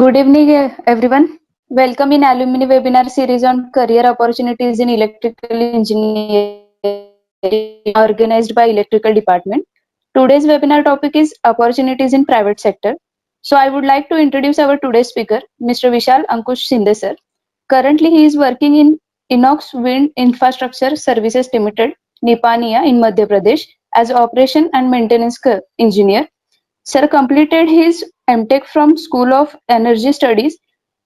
Good evening, everyone. Welcome in Alumni webinar series on career opportunities in electrical engineering organized by Electrical Department. Today's webinar topic is opportunities in private sector. So I would like to introduce our today's speaker, Mr. Vishal Ankush Shinde sir. Currently, he is working in Inox Wind Infrastructure Services Limited, Nipania in Madhya Pradesh as operation and maintenance engineer. Sir completed his MTech from School of Energy Studies,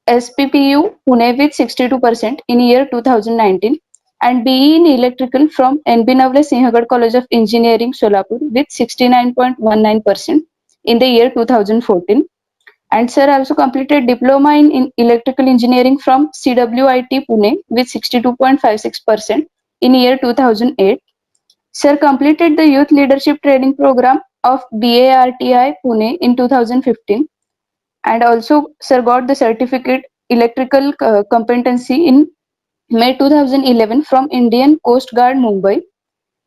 SPPU, Pune with 62% in year 2019 and BE in Electrical from NB Navle Sinhagad College of Engineering, Solapur with 69.19% in the year 2014. And sir also completed Diploma in Electrical Engineering from CWIT Pune with 62.56% in year 2008. Sir completed the Youth Leadership Training Program of BARTI Pune in 2015 and also Sir got the certificate Electrical Competency in May 2011 from Indian Coast Guard Mumbai.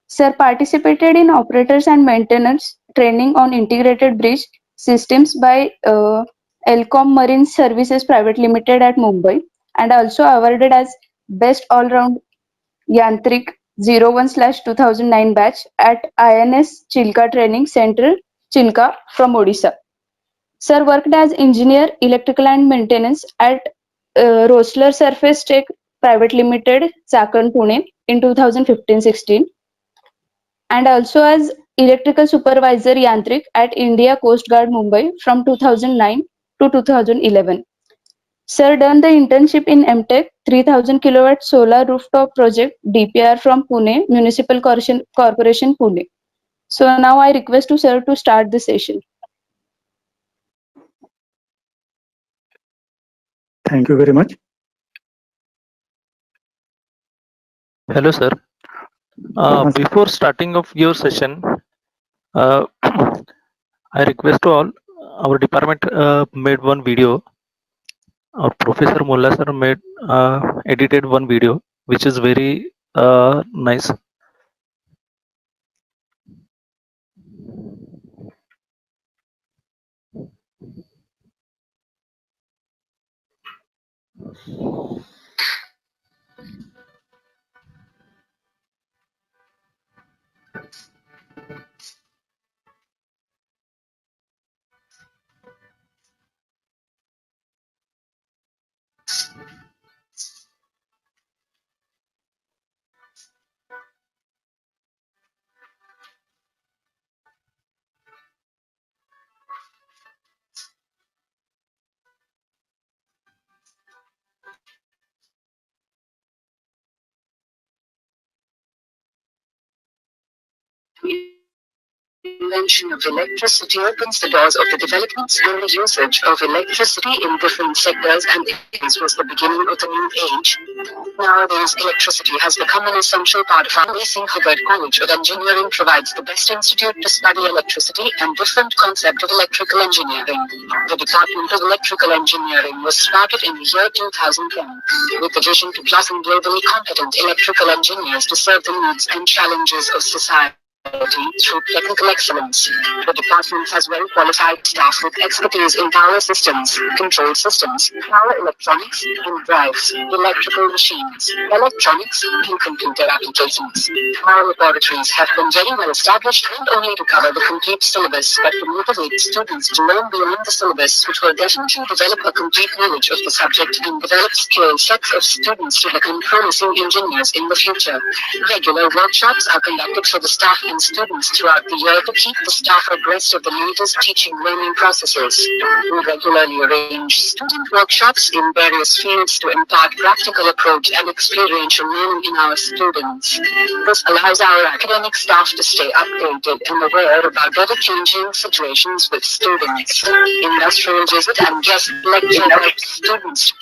Sir participated in operators and maintenance training on integrated bridge systems by Elcom Marine Services Private Limited at Mumbai and also awarded as Best All-Round Yantrik 01/2009 batch at INS Chilka Training Center, Chilka from Odisha. Sir worked as engineer, electrical and maintenance at Rosler Surface Tech Private Limited, Chakan, Pune in 2015-16 and also as electrical supervisor Yantrik at India Coast Guard Mumbai from 2009 to 2011. Sir done the internship in MTech 3000 kilowatt solar rooftop project DPR from Pune Municipal Corporation Pune. So now I request to sir to start the session. Thank you very much. Hello, sir. Before starting of your session, I request to all our department made one video. Our Professor Mullah sir made edited one video, which is very nice. Invention of electricity opens the doors of the developments and the usage of electricity in different sectors, and this was the beginning of the new age. Nowadays, electricity has become an essential part of our Sinhagad College of Engineering provides the best institute to study electricity and different concept of electrical engineering. The Department of Electrical Engineering was started in the year 2010 with the vision to blossom globally competent electrical engineers to serve the needs and challenges of society through technical excellence. The department has well-qualified staff with expertise in power systems, control systems, power electronics, and drives, electrical machines, electronics, and computer applications. Our laboratories have been very well established not only to cover the complete syllabus but to motivate students to learn beyond the syllabus, which will definitely develop a complete knowledge of the subject and develop skill sets of students to become promising engineers in the future. Regular workshops are conducted for the staff and students throughout the year to keep the staff abreast of the latest teaching learning processes. We regularly arrange student workshops in various fields to impart practical approach and experiential learning in our students. This allows our academic staff to stay updated and aware about ever-changing situations with students. Industrial visit and guest lecture helps students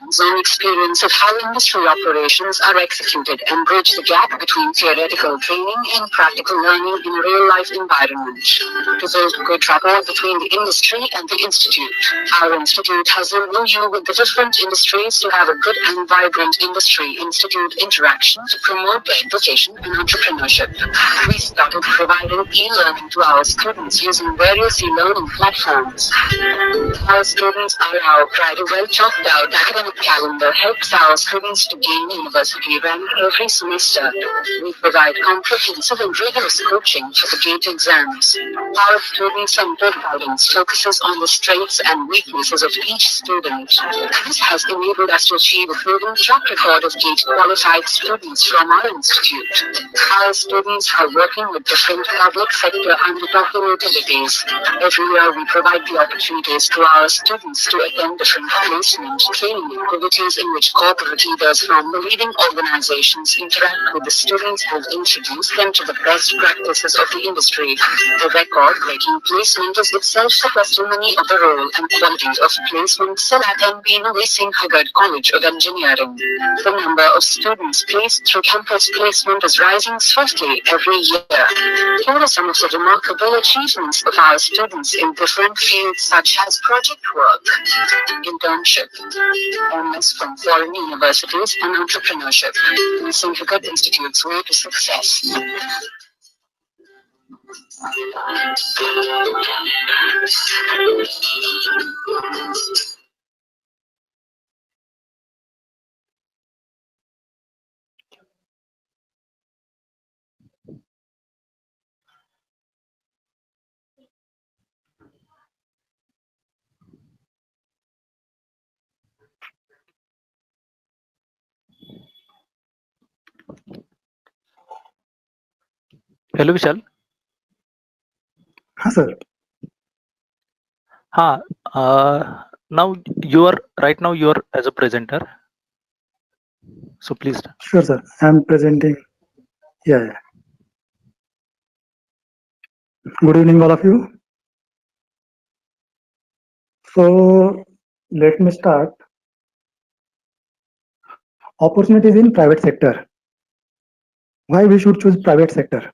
hands-on experience of how industry operations are executed and bridge the gap between theoretical training and practical learning in a real-life environment. To build good rapport between the industry and the institute, our institute has an MOU with the different industries to have a good and vibrant industry-institute interaction to promote the education and entrepreneurship. We started providing e-learning to our students using various e-learning platforms. Our students are our pride. A well-chalked-out academic calendar helps our students to gain university rank every semester. We provide comprehensive and rigorous coaching for the GATE exams. Our student-centered guidance focuses on the strengths and weaknesses of each student. This has enabled us to achieve a proven track record of GATE-qualified students from our institute. Our students are working with different public sector and local utilities. Every year we provide the opportunities to our students to attend different placement training activities in which corporate leaders from the leading organizations interact with the students and introduce them to the best practices of the industry. The record-breaking placement is itself a testimony of the role and quality of placement cell at MB Navi Singh Haggard College of Engineering. The number of students placed through campus placement is rising swiftly every year. Here are some of the remarkable achievements of our students in different fields such as project work, internship, MS from foreign universities, and entrepreneurship. We Singh Haggard Institute's way to success. Hello, Vishal. हाँ sir. हाँ. Now you are as a presenter. So please. Sure sir, I am presenting. Yeah. Good evening all of you. So let me start. Opportunities in private sector. Why we should choose private sector?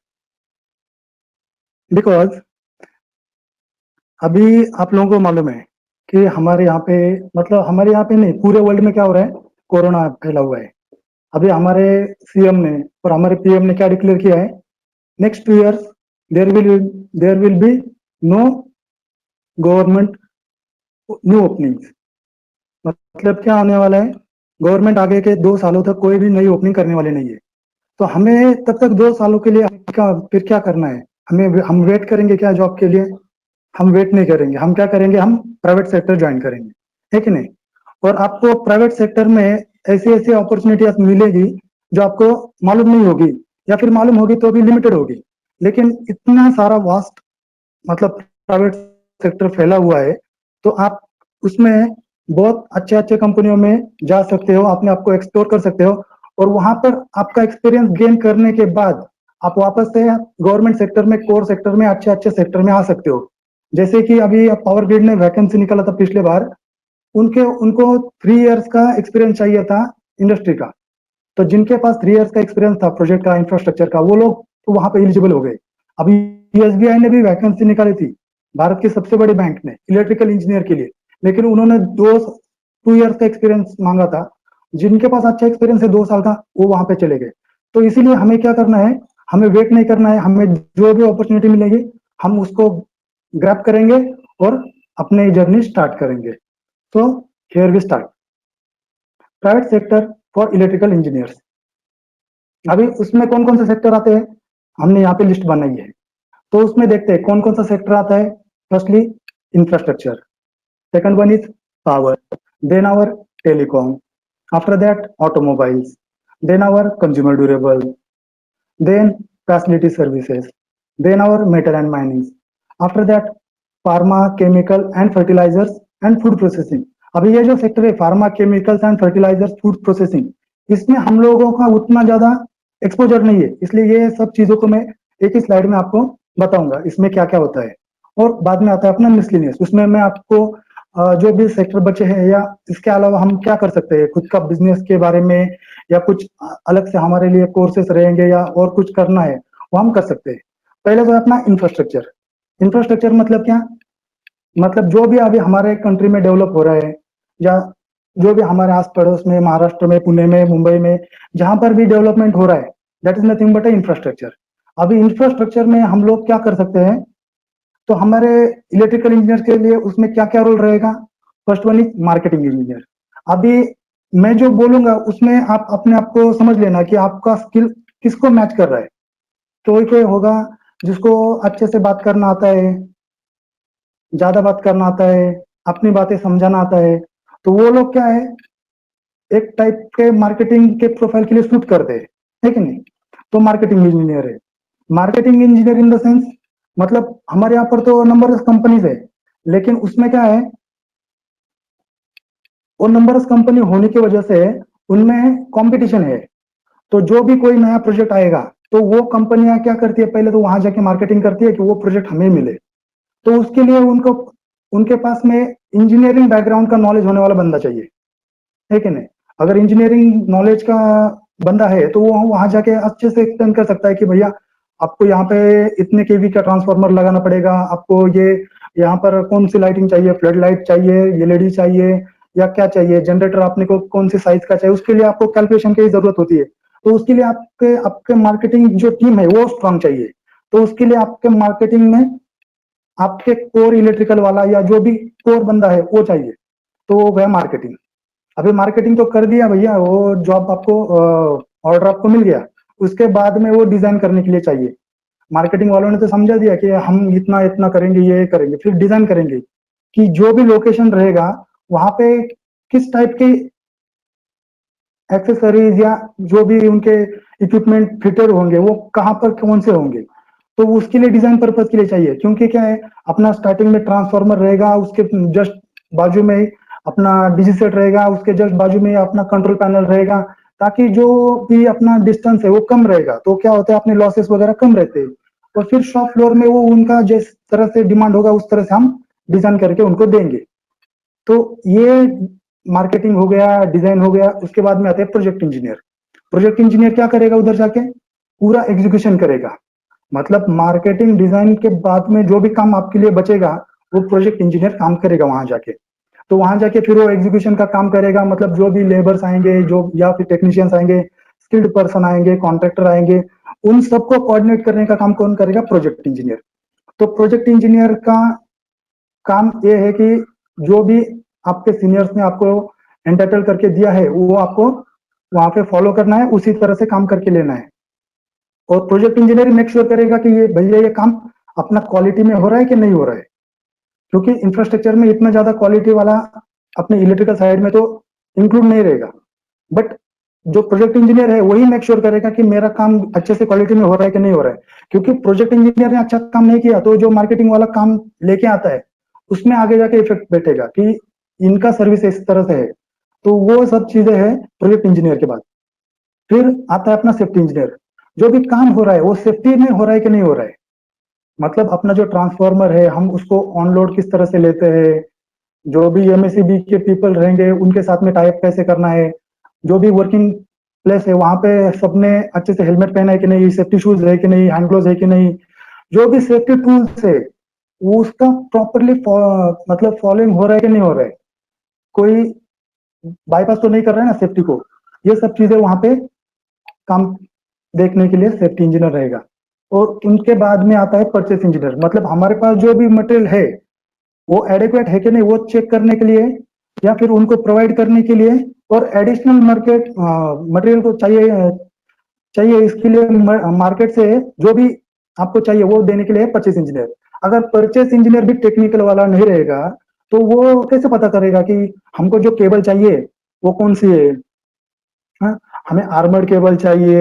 Because अभी आप लोगों को मालूम है कि हमारे यहाँ पे, मतलब हमारे यहाँ पे नहीं, पूरे वर्ल्ड में क्या हो रहा है, कोरोना फैला हुआ है. अभी हमारे सीएम ने और हमारे पीएम ने क्या डिक्लेयर किया है, next 2 years there will be no government new openings. मतलब क्या आने वाला है, गवर्नमेंट आगे के 2 सालों तक कोई भी नई ओपनिंग करने वाली नहीं है. तो हमें तब तक 2 सालों के लिए फिर क्या करना है, हम वेट करेंगे क्या जॉब के लिए? हम वेट नहीं करेंगे. हम क्या करेंगे, हम प्राइवेट सेक्टर ज्वाइन करेंगे, है कि नहीं? और आपको प्राइवेट सेक्टर में ऐसी ऐसी अपॉर्चुनिटी मिलेगी जो आपको मालूम नहीं होगी, या फिर मालूम होगी तो भी लिमिटेड होगी. लेकिन इतना सारा वास्ट मतलब प्राइवेट सेक्टर फैला हुआ है, तो आप उसमें बहुत अच्छे अच्छे कंपनियों में जा सकते हो, अपने आप को एक्सप्लोर कर सकते हो, और वहां पर आपका एक्सपीरियंस गेन करने के बाद आप वापस से गवर्नमेंट सेक्टर में, कोर सेक्टर में, अच्छे अच्छे सेक्टर में आ सकते हो. जैसे कि अभी पावर ग्रिड ने वैकेंसी निकाला था पिछले बार, उनको 3 years का एक्सपीरियंस चाहिए था इंडस्ट्री का. तो जिनके पास 3 years का एक्सपीरियंस था प्रोजेक्ट का, इंफ्रास्ट्रक्चर का, वो लोग तो वहां पे एलिजिबल हो गए. अभी एसबीआई ने भी वैकेंसी निकाली थी, भारत के सबसे बड़े बैंक ने, इलेक्ट्रिकल इंजीनियर के लिए, लेकिन उन्होंने 2 years का एक्सपीरियंस मांगा था. जिनके पास अच्छा एक्सपीरियंस है 2 साल का, वो वहां पे चले गए. तो इसीलिए हमें क्या करना है, हमें वेट नहीं करना है. हमें जो भी अपॉर्चुनिटी मिलेगी हम उसको ग्रैब करेंगे और अपने जर्नी स्टार्ट करेंगे. तो here we start. Private sector for electrical engineers. अभी उसमें कौन कौन से सेक्टर आते हैं, हमने यहाँ पे लिस्ट बनाई है. तो उसमें देखते हैं कौन कौन सा सेक्टर आता है. Firstly infrastructure, second one is power, then our telecom, after that automobiles, then our consumer durable, then facility services, then our metal and mining, after that pharma, chemical and fertilizers and food processing. अभी ये जो sector है pharma, chemicals and fertilizers, food processing, इसमें हम लोगों का उतना ज्यादा एक्सपोजर नहीं है, इसलिए ये सब चीजों को मैं एक ही स्लाइड में आपको बताऊंगा इसमें क्या क्या होता है. और बाद में आता है अपना मिसलिनियस, उसमें मैं आपको जो भी सेक्टर बचे हैं, या इसके अलावा हम क्या कर सकते हैं खुद का बिजनेस के बारे में, या कुछ अलग से हमारे लिए कोर्सेस रहेंगे या और कुछ करना है वो हम कर सकते हैं। पहले तो अपना इंफ्रास्ट्रक्चर। इंफ्रास्ट्रक्चर मतलब क्या? मतलब जो भी अभी हमारे कंट्री में डेवलप हो रहा है, या जो भी हमारे आस पड़ोस में, महाराष्ट्र में, पुणे में, मुंबई में, जहां पर भी डेवलपमेंट हो रहा है, that is nothing but infrastructure. अभी इंफ्रास्ट्रक्चर में हम लोग क्या कर सकते हैं? तो हमारे इलेक्ट्रिकल इंजीनियर के लिए उसमें क्या क्या रोल रहेगा? First one is marketing engineer. अभी मैं जो बोलूंगा उसमें आप अपने आप को समझ लेना कि आपका स्किल किसको मैच कर रहा है। तो कोई होगा जिसको अच्छे से बात करना आता है, ज्यादा बात करना आता है, अपनी बातें समझाना आता है, तो वो लोग क्या है, एक टाइप के मार्केटिंग के प्रोफाइल के लिए सूट करते हैं, है कि नहीं? तो मार्केटिंग इंजीनियर है। Marketing engineer in the sense, मतलब हमारे यहाँ पर तो नंबर ऑफ कंपनीज है, लेकिन उसमें क्या है, वो नंबर ऑफ कंपनी होने की वजह से उनमें कंपटीशन है। तो जो भी कोई नया प्रोजेक्ट आएगा, तो वो कंपनियां क्या करती है, पहले तो वहां जाके मार्केटिंग करती है कि वो प्रोजेक्ट हमें मिले। तो उसके लिए उनको, उनके पास में इंजीनियरिंग बैकग्राउंड का नॉलेज होने वाला बंदा चाहिए, है कि नहीं? अगर इंजीनियरिंग नॉलेज का बंदा है तो वो वहां जाके अच्छे से एक्सप्लेन कर सकता है कि भैया आपको यहाँ पे इतने केवी का ट्रांसफार्मर लगाना पड़ेगा, आपको ये यहाँ पर कौन सी लाइटिंग चाहिए, फ्लड लाइट चाहिए, एलईडी चाहिए, या क्या चाहिए, जनरेटर आपने को कौन सी साइज का चाहिए, उसके लिए आपको कैलकुलेशन की जरूरत होती है। तो उसके लिए आपके आपके मार्केटिंग जो टीम है वो स्ट्रांग चाहिए। तो उसके लिए आपके मार्केटिंग में आपके कोर इलेक्ट्रिकल वाला या जो भी कोर बंदा है वो चाहिए। तो वो गया मार्केटिंग। अभी मार्केटिंग तो कर दिया भैया, वो जॉब आपको, ऑर्डर आपको मिल गया, उसके बाद में वो डिजाइन करने के लिए चाहिए। मार्केटिंग वालों ने तो समझा दिया कि हम इतना इतना करेंगे, ये करेंगे, फिर डिजाइन करेंगे कि जो भी लोकेशन रहेगा वहां पे किस टाइप के एक्सेसरीज या जो भी उनके इक्विपमेंट फिटर होंगे वो कहाँ पर कौन से होंगे। तो उसके लिए डिजाइन पर्पज के लिए चाहिए, क्योंकि क्या है, अपना स्टार्टिंग में ट्रांसफार्मर रहेगा, उसके जस्ट बाजू में ही अपना डीसी सेट रहेगा, उसके जस्ट बाजू में अपना कंट्रोल पैनल रहेगा, ताकि जो भी अपना डिस्टेंस है वो कम रहेगा। तो क्या होता है, अपने लॉसेस वगैरह कम रहते हैं। और फिर शॉप फ्लोर में वो उनका जिस तरह से डिमांड होगा उस तरह से हम डिजाइन करके उनको देंगे। तो ये मार्केटिंग हो गया, डिजाइन हो गया। उसके बाद में आते हैं प्रोजेक्ट इंजीनियर। प्रोजेक्ट इंजीनियर क्या करेगा, उधर जाके पूरा एग्जीक्यूशन करेगा। मतलब मार्केटिंग डिजाइन के बाद में जो भी काम आपके लिए बचेगा वो प्रोजेक्ट इंजीनियर काम करेगा वहां जाके। तो वहां जाके फिर वो एग्जीक्यूशन का काम करेगा, मतलब जो भी लेबर्स आएंगे, जो या फिर टेक्नीशियंस आएंगे, स्किल्ड पर्सन आएंगे, कॉन्ट्रैक्टर आएंगे, उन सबको कोऑर्डिनेट करने का काम कौन करेगा? Project engineer. तो प्रोजेक्ट इंजीनियर का काम ये है कि जो भी आपके सीनियर्स ने आपको एंटाइटल करके दिया है वो आपको वहां पे फॉलो करना है, उसी तरह से काम करके लेना है। और प्रोजेक्ट इंजीनियर मेक श्योर करेगा कि ये भैया ये काम अपना क्वालिटी में हो रहा है कि नहीं हो रहा है, क्योंकि इंफ्रास्ट्रक्चर में इतना ज्यादा क्वालिटी वाला अपने इलेक्ट्रिकल साइड में तो इंक्लूड नहीं रहेगा। बट जो प्रोजेक्ट इंजीनियर है वही मेक श्योर करेगा कि मेरा काम अच्छे से क्वालिटी में हो रहा है कि नहीं हो रहा है। क्योंकि प्रोजेक्ट इंजीनियर ने अच्छा काम नहीं किया तो जो मार्केटिंग वाला काम लेके आता है उसमें आगे जाके इफेक्ट बैठेगा कि इनका सर्विस इस तरह से है। तो वो सब चीजें हैं प्रोजेक्ट इंजीनियर के बाद। फिर आता है अपना सेफ्टी इंजीनियर। जो भी काम हो रहा है वो सेफ्टी में हो रहा है कि नहीं हो रहा है। मतलब अपना जो ट्रांसफार्मर है हम उसको ऑन लोड किस तरह से लेते हैं, जो भी एमएससीबी के पीपल रहेंगे उनके साथ में टाइप कैसे करना है, जो भी वर्किंग प्लेस है वहां पे सबने अच्छे से हेलमेट पहना है कि नहीं, सेफ्टी शूज है कि नहीं, हैंड ग्लोव्स है कि नहीं, जो भी सेफ्टी टूल्स है वो उसका प्रॉपरली मतलब फॉलोइंग हो रहा है कि नहीं हो रहा है, कोई बाईपास तो नहीं कर रहा है ना सेफ्टी को। ये सब चीजें वहां पे काम देखने के लिए सेफ्टी इंजीनियर रहेगा। और उनके बाद में आता है परचेस इंजीनियर। मतलब हमारे पास जो भी मटेरियल है वो एडिक्वेट है कि नहीं वो चेक करने के लिए, या फिर उनको प्रोवाइड करने के लिए, और एडिशनल मार्केट मटेरियल को चाहिए चाहिए इसके लिए मार्केट से जो भी आपको चाहिए वो देने के लिए परचेस इंजीनियर। अगर परचेस इंजीनियर भी टेक्निकल वाला नहीं रहेगा तो वो कैसे पता करेगा कि हमको जो केबल चाहिए वो कौन सी है? हाँ, हमें आर्मर्ड केबल चाहिए,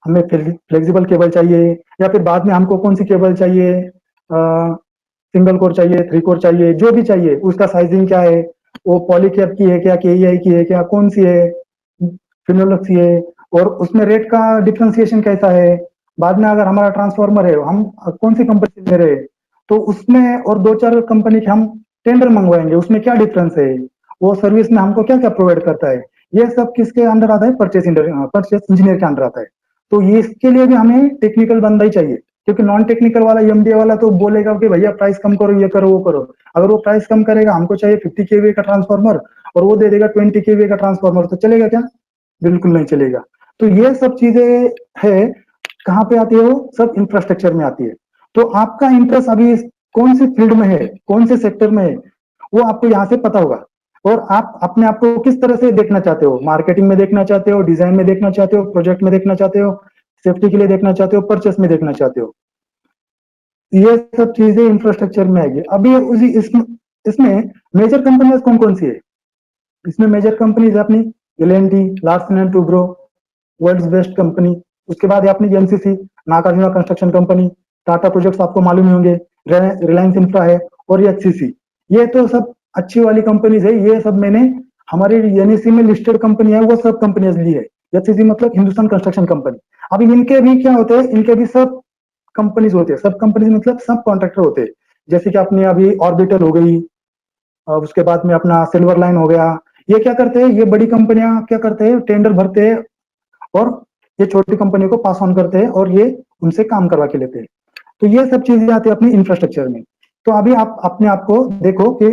हमें फ्लेक्सिबल केबल चाहिए, या फिर बाद में हमको कौन सी केबल चाहिए, सिंगल कोर चाहिए, 3 कोर चाहिए, जो भी चाहिए उसका साइजिंग क्या है, वो पॉलीकैप की है क्या, केईआई की है क्या, कौन सी है, फिनोलेक्स की है, और उसमें रेट का डिफ्रेंसिएशन कैसा है। बाद में अगर हमारा ट्रांसफार्मर है हम कौन सी कंपनी से ले रहे हैं, तो उसमें और 2-4 कंपनी के हम टेंडर मंगवाएंगे, उसमें क्या डिफरेंस है, वो सर्विस में हमको क्या क्या प्रोवाइड करता है, ये सब किसके अंडर आता है, परचेस इंजीनियर के अंडर आता है। तो ये इसके लिए भी हमें टेक्निकल बंदा ही चाहिए, क्योंकि नॉन टेक्निकल वाला एमडीए वाला तो बोलेगा कि भैया प्राइस कम करो, ये करो वो करो। अगर वो प्राइस कम करेगा, हमको चाहिए 50 केवीए का ट्रांसफार्मर और वो दे देगा 20 केवीए का ट्रांसफार्मर, तो चलेगा क्या? बिल्कुल नहीं चलेगा। तो ये सब चीजें है, कहाँ पे आती है, वो सब इंफ्रास्ट्रक्चर में आती है। तो आपका इंटरेस्ट अभी कौन से फील्ड में है, कौन से सेक्टर में है, वो आपको यहाँ से पता होगा। और आप अपने आप को किस तरह से देखना चाहते हो, मार्केटिंग में देखना चाहते हो, डिजाइन में देखना चाहते हो, प्रोजेक्ट में देखना चाहते हो, सेफ्टी के लिए देखना चाहते हो, परचेस में देखना चाहते हो, ये सब चीजें इंफ्रास्ट्रक्चर में आएगी। अभी उसी इसमें मेजर कंपनियां कौन कौन सी है? इसमें मेजर कंपनीज है अपनी L&T, Larsen and Toubro, world's best company. उसके बाद है अपनी NCC, Nagarjuna construction company, Tata projects आपको मालूम ही होंगे, रिलायंस इंफ्रा है, और एचसीसी। ये तो सब अच्छी वाली कंपनीज है, ये सब मैंने हमारे एनईसी में लिस्टेड कंपनी है, वो सब कंपनीज ली है। एचसीसी मतलब हिंदुस्तान कंस्ट्रक्शन कंपनी। अभी इनके भी क्या होते हैं, इनके भी सब कंपनीज होते हैं, सब कंपनीज मतलब सब कॉन्ट्रैक्टर होते हैं। जैसे कि अपनी अभी ऑर्बिटल हो गई, और उसके बाद में अपना सिल्वर लाइन हो गया। ये क्या करते हैं, ये बड़ी कंपनियां क्या करते हैं, टेंडर भरते हैं और ये छोटी कंपनी को पास ऑन करते हैं और ये उनसे काम करवा के लेते हैं। तो ये सब चीजें आती है अपनी इंफ्रास्ट्रक्चर में। तो अभी आप अपने आप को देखो कि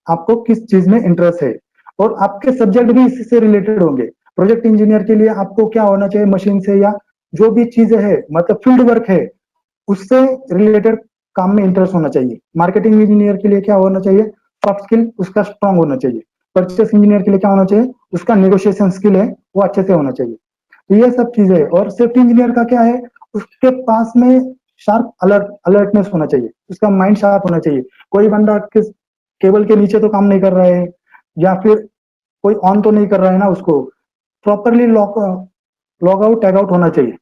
आपको किस चीज में इंटरेस्ट है, और आपके सब्जेक्ट भी इससे रिलेटेड होंगे। प्रोजेक्ट इंजीनियर के लिए आपको क्या होना चाहिए, मशीन से या जो भी चीजें है, मतलब फील्ड वर्क है, उससे रिलेटेड काम में इंटरेस्ट होना चाहिए। मार्केटिंग इंजीनियर के लिए क्या होना चाहिए, सॉफ्ट स्किल उसका स्ट्रांग होना चाहिए। परचेस इंजीनियर के लिए क्या होना चाहिए, उसका नेगोशिएशन स्किल है वो अच्छे से होना चाहिए। तो ये सब चीजें। और सेफ्टी इंजीनियर का क्या है, उसके पास में शार्प अलर्टनेस होना चाहिए, उसका माइंड शार्प होना चाहिए। कोई बंदा किस केबल के नीचे तो काम नहीं कर रहा है, या फिर कोई ऑन तो नहीं कर रहा है ना, उसको properly log out tag out होना चाहिए।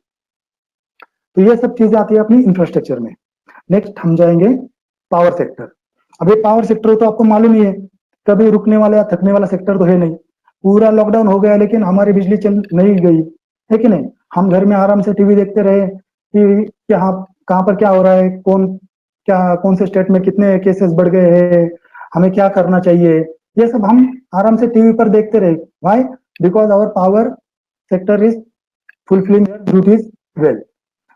तो ये सब चीजें आती है अपनी इंफ्रास्ट्रक्चर में। नेक्स्ट हम जाएंगे पावर सेक्टर। अब ये पावर सेक्टर तो आपको मालूम ही है, कभी रुकने वाला या थकने वाला सेक्टर तो है नहीं। पूरा लॉकडाउन हो गया लेकिन हमारी बिजली चल नहीं गई, है कि नहीं? हम घर में आराम से टीवी देखते रहे कि यहाँ कहाँ पर क्या हो रहा है, कौन से स्टेट में कितने केसेस बढ़ गए हैं, हमें क्या करना चाहिए, ये सब हम आराम से टीवी पर देखते रहे। Why? Because our power sector is fulfilling duties well.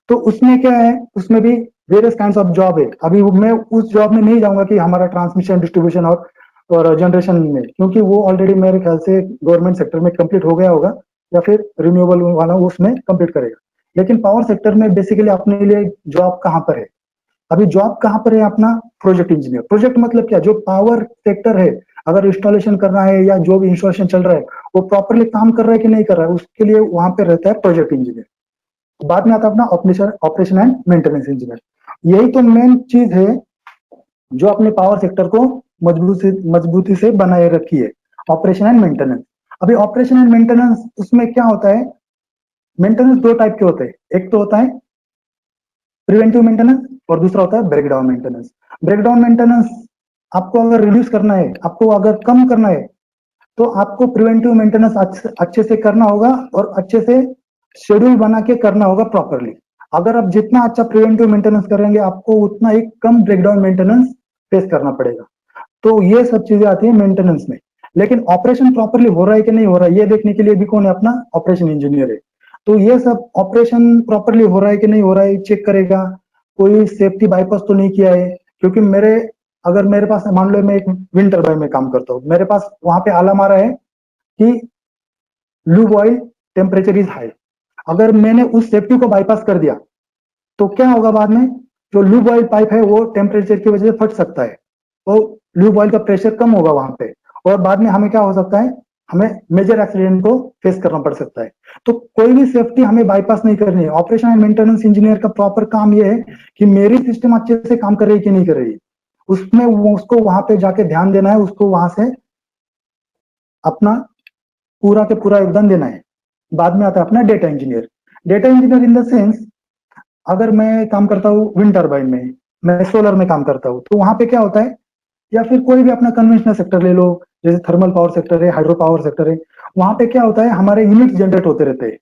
तो उसमें क्या है, उसमें भी वेरियस काइंड ऑफ जॉब है। अभी मैं उस जॉब में नहीं जाऊंगा कि हमारा ट्रांसमिशन डिस्ट्रीब्यूशन और जनरेशन में, क्योंकि वो ऑलरेडी मेरे ख्याल से गवर्नमेंट सेक्टर में कंप्लीट हो गया होगा, या फिर रिन्यूएबल वाला उसमें कंप्लीट करेगा। लेकिन पावर सेक्टर में बेसिकली अपने लिए जॉब कहाँ पर है, अभी जॉब कहाँ पर है अपना, प्रोजेक्ट इंजीनियर। प्रोजेक्ट मतलब क्या, जो पावर सेक्टर है, अगर इंस्टॉलेशन करना है या जो भी इंस्टॉलेशन चल रहा है वो प्रॉपरली काम कर रहा है कि नहीं कर रहा है, उसके लिए वहां पे रहता है प्रोजेक्ट इंजीनियर। बाद में आता है अपना ऑपरेशन एंड मेंटेनेंस इंजीनियर। यही तो मेन चीज है जो अपने पावर सेक्टर को मजबूती से बनाए रखी है, ऑपरेशन एंड मेंटेनेंस। अभी ऑपरेशन एंड मेंटेनेंस उसमें क्या होता है, मेंटेनेंस दो टाइप के होते हैं, एक तो होता है प्रिवेंटिव मेंटेनेंस और दूसरा होता है ब्रेकडाउन मेंटेनेंस। ब्रेकडाउन मेंटेनेंस आपको अगर रिड्यूस करना है, आपको अगर कम करना है, तो आपको प्रिवेंटिव मेंटेनेंस अच्छे से करना होगा और अच्छे से शेड्यूल बना के करना होगा प्रॉपरली। अगर आप जितना अच्छा प्रिवेंटिव मेंटेनेंस करेंगे, आपको उतना ही कम ब्रेकडाउन मेंटेनेंस फेस करना पड़ेगा। तो ये सब चीजें आती है मेंटेनेंस में। लेकिन ऑपरेशन प्रॉपरली हो रहा है कि नहीं हो रहा है, ये देखने के लिए भी कौन है, अपना ऑपरेशन इंजीनियर है। तो ये सब ऑपरेशन प्रॉपरली हो रहा है कि नहीं हो रहा है चेक करेगा, कोई सेफ्टी बाईपास तो नहीं किया है। क्योंकि अगर मेरे पास मान लो मैं एक विंड टर्बाइन में काम करता हूँ, मेरे पास वहां पे आला मारा है कि lube oil temperature is high. अगर मैंने उस सेफ्टी को बाईपास कर दिया तो क्या होगा, बाद में जो लूब ऑयल पाइप है वो टेम्परेचर की वजह से फट सकता है, तो लूब ऑयल का प्रेशर कम होगा वहां पे, और बाद में हमें क्या हो सकता है, हमें मेजर एक्सीडेंट को फेस करना पड़ सकता है। तो कोई भी सेफ्टी हमें बाईपास नहीं करनी है। ऑपरेशन एंड मेंटेनेंस इंजीनियर का प्रॉपर काम ये है कि मेरी सिस्टम अच्छे से काम कर रही है कि नहीं कर रही है, उसमें उसको वहां पे जाके ध्यान देना है, उसको वहां से अपना पूरा के पूरा योगदान देना है। बाद में आता है अपना data engineer. Data engineer in the sense, अगर मैं काम करता हूँ विंड टर्बाइन में, मैं सोलर में काम करता हूँ, तो वहां पे क्या होता है, या फिर कोई भी अपना कन्वेंशनल सेक्टर ले लो, जैसे थर्मल पावर सेक्टर है, हाइड्रो पावर सेक्टर है, वहां पे क्या होता है, हमारे यूनिट जनरेट होते रहते हैं,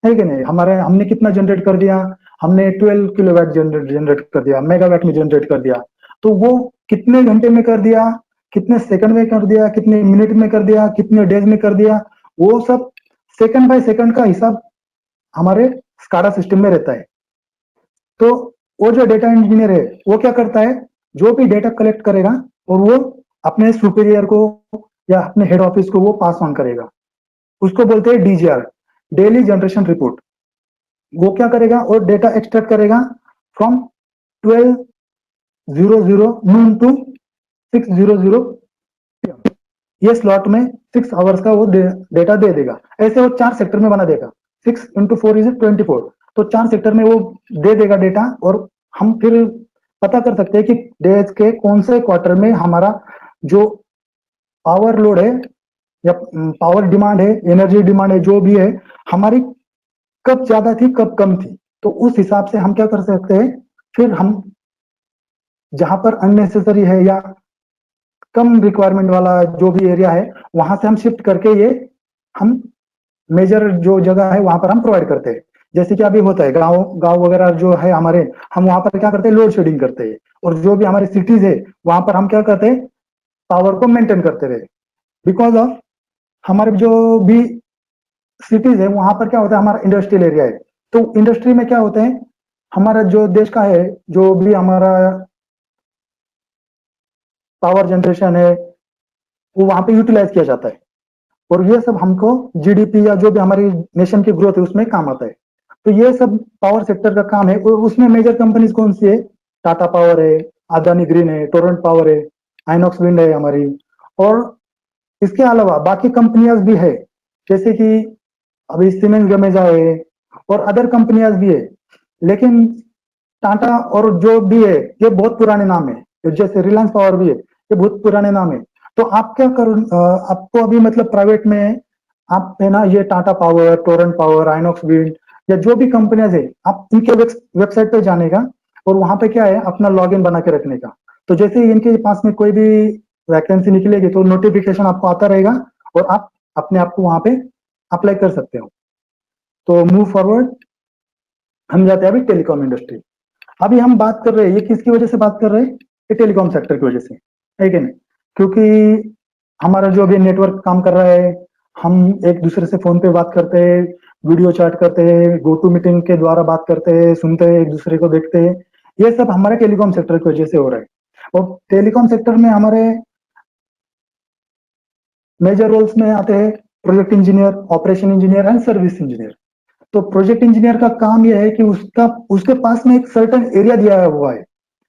है कि नहीं? हमने कितना जनरेट कर दिया, हमने 12 किलोवाट जनरेट कर दिया, मेगावाट में जनरेट कर दिया, तो वो कितने घंटे में कर दिया, कितने सेकंड में कर दिया, कितने मिनट में कर दिया, कितने डेज में कर दिया, वो सब सेकंड बाय सेकंड का हिसाब हमारे स्काडा सिस्टम में रहता है। तो वो जो डेटा इंजीनियर है वो क्या करता है, जो भी डेटा कलेक्ट करेगा और वो अपने सुपीरियर को या अपने हेड ऑफिस को वो पास ऑन करेगा, उसको बोलते हैं डीजीआर, डेली जनरेशन रिपोर्ट। वो क्या करेगा और डेटा एक्सट्रैक्ट करेगा फ्रॉम 12:00 नून टू 6:00 PM। ये स्लॉट में 6 आवर्स का वो डेटा दे देगा। ऐसे वो 4 सेक्टर में बना देगा, 6 × 4 = 24। तो 4 सेक्टर में वो दे देगा डेटा, और हम फिर पता कर सकते हैं कि डेज के कौन से क्वार्टर में हमारा जो पावर लोड है या पावर डिमांड है, एनर्जी डिमांड है, जो भी है हमारी, कब ज्यादा थी कब कम थी। तो उस हिसाब से हम क्या कर सकते हैं, फिर हम जहां पर अननेसेसरी है या कम रिक्वायरमेंट वाला जो भी एरिया है वहां से हम शिफ्ट करके ये हम मेजर जो जगह है वहां पर हम प्रोवाइड करते हैं। जैसे कि अभी होता है गांव गांव वगैरह जो है हमारे, हम वहां पर क्या करते हैं, लोड शेडिंग करते हैं। और जो भी हमारे सिटीज है वहां पर हम क्या करते हैं, पावर को मेंटेन करते रहे। बिकॉज ऑफ हमारे जो भी सिटीज है वहां पर क्या होता है, हमारा इंडस्ट्रियल एरिया है। तो इंडस्ट्री में क्या होता है, हमारा जो देश का है, जो भी हमारा पावर जनरेशन है वो वहां पे यूटिलाइज किया जाता है, और ये सब हमको जीडीपी या जो भी हमारी नेशन की ग्रोथ है उसमें काम आता है। तो ये सब पावर सेक्टर का काम है। और उसमें मेजर कंपनीज कौन सी है, टाटा पावर है, अदानी ग्रीन है, टोरेंट पावर है, आइनॉक्स विंड है हमारी, और इसके अलावा बाकी कंपनियां भी है, जैसे कि अभी सीमेंस गमेजा है और अदर कंपनियां भी है। लेकिन टाटा और जो भी है ये बहुत पुराने नाम है, जैसे रिलायंस पावर भी है, ये बहुत पुराने नाम है। तो आप क्या करो, आपको अभी मतलब प्राइवेट में आप है ना, ये Tata power, Torrent power, INOX wind या जो भी कंपनियां है, आप इनके वेबसाइट पे जाने का और वहां पे क्या है अपना लॉगिन बना के रखने का। तो जैसे ही इनके पास में कोई भी वैकेंसी निकलेगी तो नोटिफिकेशन आपको आता रहेगा और आप अपने आप को वहां पे अप्लाई कर सकते हो। तो मूव फॉरवर्ड, हम जाते हैं अभी टेलीकॉम इंडस्ट्री। अभी हम बात कर रहे हैं, ये किसकी वजह से बात कर रहे हैं, ये टेलीकॉम सेक्टर की वजह से, है कि नहीं? क्योंकि हमारा जो भी नेटवर्क काम कर रहा है, हम एक दूसरे से फोन पे बात करते हैं, वीडियो चैट करते हैं, गो टू मीटिंग के द्वारा बात करते हैं, सुनते हैं, एक दूसरे को देखते हैं। ये सब हमारे टेलीकॉम सेक्टर की वजह से हो रहा है। और टेलीकॉम सेक्टर में हमारे मेजर रोल्स में आते हैं project engineer, operation engineer and service engineer. तो प्रोजेक्ट इंजीनियर का काम यह है कि उसके पास में एक सर्टेन एरिया दिया हुआ है,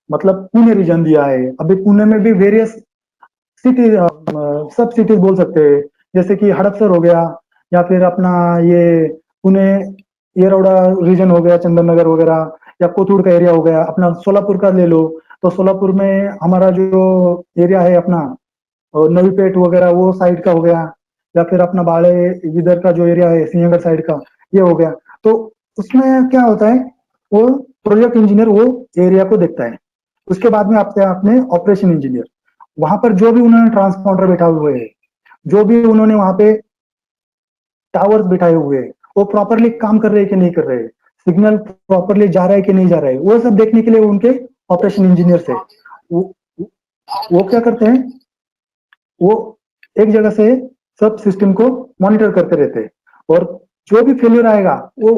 मतलब पुणे रीजन दिया है। अभी पुणे में भी वेरियस सिटी, सब सिटीज बोल सकते हैं, जैसे कि हड़पसर हो गया, या फिर अपना ये पुणे येरवड़ा रीजन हो गया, चंदन नगर वगैरह, या कोथूर का एरिया हो गया। अपना सोलापुर का ले लो, तो सोलापुर में हमारा जो एरिया है अपना, और नवी पेट वगैरह वो साइड का हो गया, या फिर अपना बाड़े इधर का जो एरिया है सिंहगढ़ साइड का, ये हो गया। तो उसमें क्या होता है, वो प्रोजेक्ट इंजीनियर वो एरिया को देखता है। उसके बाद में आते हैं अपने ऑपरेशन इंजीनियर। वहां पर जो भी उन्होंने ट्रांसपॉन्डर बैठा हुए हैं, जो भी उन्होंने वहां पे टावर्स बिठाए हुए हैं, वो प्रॉपरली काम कर रहे हैं कि नहीं कर रहे, सिग्नल प्रॉपरली जा रहा है कि नहीं जा रहा है, वो सब देखने के लिए उनके ऑपरेशन इंजीनियर से वो क्या करते हैं, वो एक जगह से सब सिस्टम को मॉनिटर करते रहते हैं, और जो भी फेलियर आएगा वो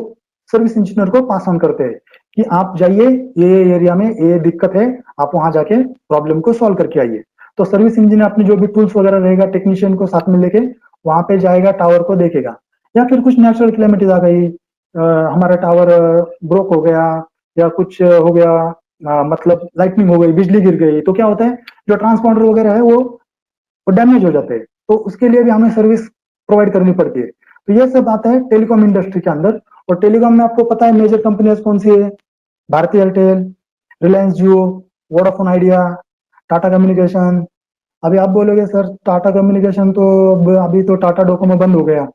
सर्विस इंजीनियर को पास ऑन करते हैं कि आप जाइए, ये एरिया में ये दिक्कत है, आप वहां जाके प्रॉब्लम को सॉल्व करके आइए। तो सर्विस इंजीनियर अपने जो भी टूल्स वगैरह रहेगा, टेक्नीशियन को साथ में लेके वहां पे जाएगा, टावर को देखेगा। या फिर कुछ नेचुरल कैलेमिटीज आ गई, हमारा टावर ब्रोक हो गया, या कुछ हो गया, मतलब लाइटनिंग हो गई, बिजली गिर गई, तो क्या होता है जो ट्रांसपॉन्डर वगैरह है वो डैमेज हो जाते हैं। तो उसके लिए भी हमें सर्विस प्रोवाइड करनी पड़ती है। तो ये सब आता है टेलीकॉम इंडस्ट्री के अंदर। और टेलीकॉम में आपको पता है मेजर कंपनियां कौन सी है, भारती एयरटेल, रिलायंस जियो, वोडाफोन आइडिया, टाटा कम्युनिकेशन। अभी आप बोलोगे सर टाटा कम्युनिकेशन तो अभी तो टाटा डोकोमो बंद हो गया,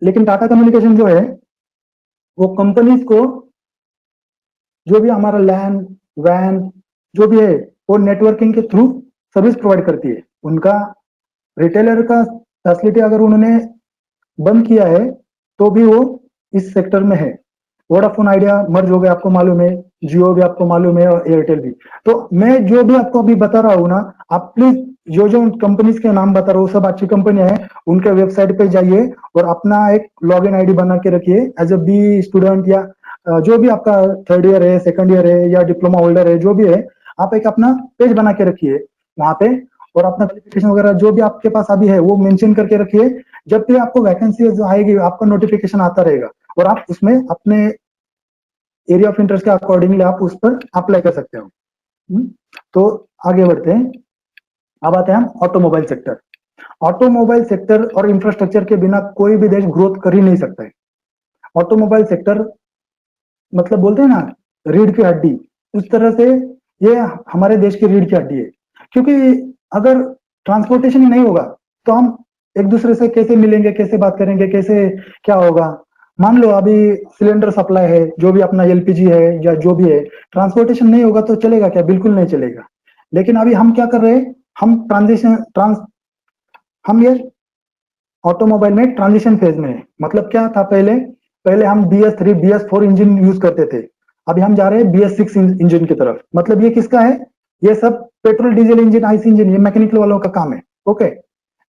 लेकिन टाटा कम्युनिकेशन जो है वो कंपनीज को जो भी हमारा लैन वैन जो भी है वो नेटवर्किंग के थ्रू सर्विस प्रोवाइड करती है। उनका रिटेलर का फैसिलिटी अगर उन्होंने बंद किया है तो भी वो इस सेक्टर में है। वोडाफोन आइडिया मर्ज हो गया, आपको मालूम है, जियो भी आपको मालूम है और एयरटेल भी। तो मैं जो भी आपको अभी बता रहा हूँ ना, आप प्लीज जो कंपनीज के नाम बता रहा हूँ सब अच्छी कंपनियां हैं, उनके वेबसाइट पे जाइए और अपना एक लॉगिन आईडी बना के रखिए एज अ बी स्टूडेंट या जो भी आपका थर्ड ईयर है, सेकंड ईयर है या डिप्लोमा होल्डर है, जो भी है, आप एक अपना पेज बना के रखिए वहां पे, और अपना क्वालिफिकेशन वगैरह जो भी आपके पास अभी है वो मेंशन करके रखिए। जब भी आपको वैकेंसी आएगी आपका नोटिफिकेशन आता रहेगा और आप उसमें अपने एरिया ऑफ इंटरेस्ट के अकॉर्डिंगली आप उस पर अप्लाई कर सकते हो। तो आगे बढ़ते हैं। अब आते हैं हम ऑटोमोबाइल सेक्टर। ऑटोमोबाइल सेक्टर और इंफ्रास्ट्रक्चर के बिना कोई भी देश ग्रोथ कर ही नहीं सकता है। ऑटोमोबाइल सेक्टर मतलब बोलते हैं ना रीढ़ की हड्डी, उस तरह से ये हमारे देश की रीढ़ की हड्डी है। क्योंकि अगर ट्रांसपोर्टेशन ही नहीं होगा तो हम एक दूसरे से कैसे मिलेंगे, कैसे बात करेंगे, कैसे क्या होगा। मान लो अभी सिलेंडर सप्लाई है, जो भी अपना एलपीजी है या जो भी है, ट्रांसपोर्टेशन नहीं होगा तो चलेगा क्या? बिल्कुल नहीं चलेगा। लेकिन अभी हम क्या कर रहे हैं, हम ये ऑटोमोबाइल में ट्रांजिशन फेज में है। मतलब क्या था, पहले पहले हम BS3 BS4 इंजन यूज करते थे, अभी हम जा रहे हैं BS6 इंजन की तरफ। मतलब ये किसका है? ये सब petrol diesel engine, IC engine, ये मैकेनिकल वालों का काम है। ओके,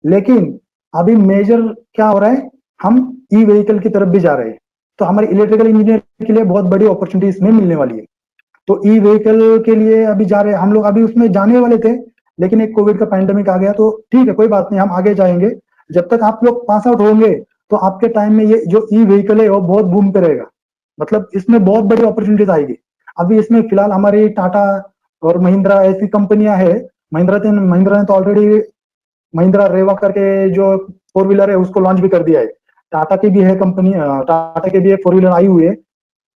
लेकिन अभी मेजर क्या हो रहा है, हम ई व्हीकल की तरफ भी जा रहे हैं। तो हमारे इलेक्ट्रिकल इंजीनियर के लिए बहुत बड़ी अपॉर्चुनिटी इसमें मिलने वाली है। तो ई व्हीकल के लिए अभी जा रहे हैं हम लोग, अभी उसमें जाने वाले थे लेकिन एक कोविड का पैंडेमिक आ गया। तो ठीक है, कोई बात नहीं, हम आगे जाएंगे। जब तक आप लोग पास आउट होंगे तो आपके टाइम में ये जो ई व्हीकल है वो बहुत बूम करेगा। मतलब इसमें बहुत बड़ी अपॉर्चुनिटीज आएगी। अभी इसमें फिलहाल हमारी टाटा और महिंद्रा ऐसी कंपनियां है। महिंद्रा ने तो ऑलरेडी महिंद्रा रेवा करके जो फोर व्हीलर है उसको लॉन्च भी कर दिया है। टाटा की भी है कंपनी, टाटा के भी फोर व्हीलर आई हुई है।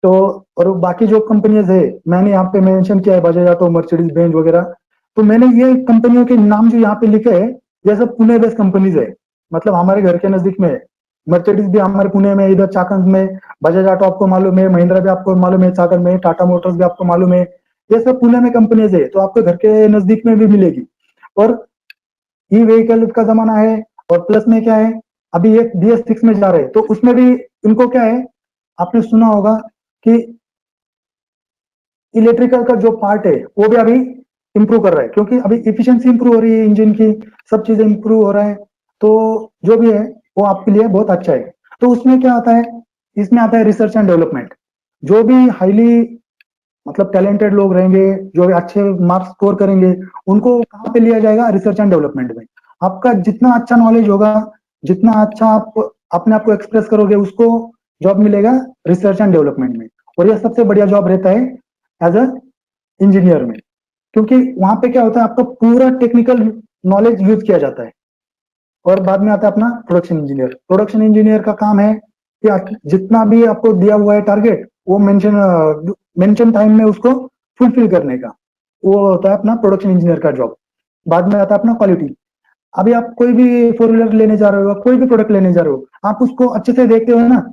तो और बाकी जो कंपनीज है मैंने यहाँ पे मेंशन किया है, बजाज ऑटो, मर्सिडीज बेंज वगैरह। तो मैंने ये कंपनियों के नाम जो यहाँ पे लिखे हैं ये सब पुणे बेस्ड कंपनीज है, मतलब हमारे घर के नजदीक में है। मर्सिडीज भी हमारे पुणे में, इधर चाकंद में। बजाज ऑटो आपको मालूम है, महिंद्रा भी आपको मालूम है चाकंद में, टाटा मोटर्स भी आपको मालूम है। ये सब पुणे में कंपनीज है, तो आपको घर के नजदीक में भी मिलेगी। और ई व्हीकल का जमाना है, और प्लस में क्या है, अभी ये BS6 में जा रहे हैं तो उसमें भी इनको क्या है, आपने सुना होगा कि इलेक्ट्रिकल का जो पार्ट है वो भी अभी इंप्रूव कर रहा है, क्योंकि अभी इफिशिएंसी इंप्रूव हो रही है इंजन की, सब चीजें इंप्रूव हो रहा है। तो जो भी है वो आपके लिए बहुत अच्छा है। तो उसमें क्या आता है, इसमें आता है रिसर्च एंड डेवलपमेंट। जो भी हाईली मतलब टैलेंटेड लोग रहेंगे, जो भी अच्छे मार्क्स स्कोर करेंगे, उनको कहाँ पे लिया जाएगा? रिसर्च एंड डेवलपमेंट में। आपका जितना अच्छा नॉलेज होगा, जितना अच्छा आप अपने आप को एक्सप्रेस करोगे, उसको जॉब मिलेगा रिसर्च एंड डेवलपमेंट में। और यह सबसे बढ़िया जॉब रहता है एज अ इंजीनियर में, क्योंकि वहां पे क्या होता है, आपका पूरा टेक्निकल नॉलेज यूज किया जाता है। और बाद में आता है अपना प्रोडक्शन इंजीनियर। प्रोडक्शन इंजीनियर का काम है कि जितना भी आपको दिया हुआ है टारगेट, वो मेंशन टाइम में उसको फुलफिल करने का, वो होता है अपना प्रोडक्शन इंजीनियर का जॉब। बाद में आता है अपना क्वालिटी। अभी आप कोई भी फोर व्हीलर लेने जा रहे हो, कोई भी प्रोडक्ट लेने जा रहे हो, आप उसको अच्छे से देखते हो ना,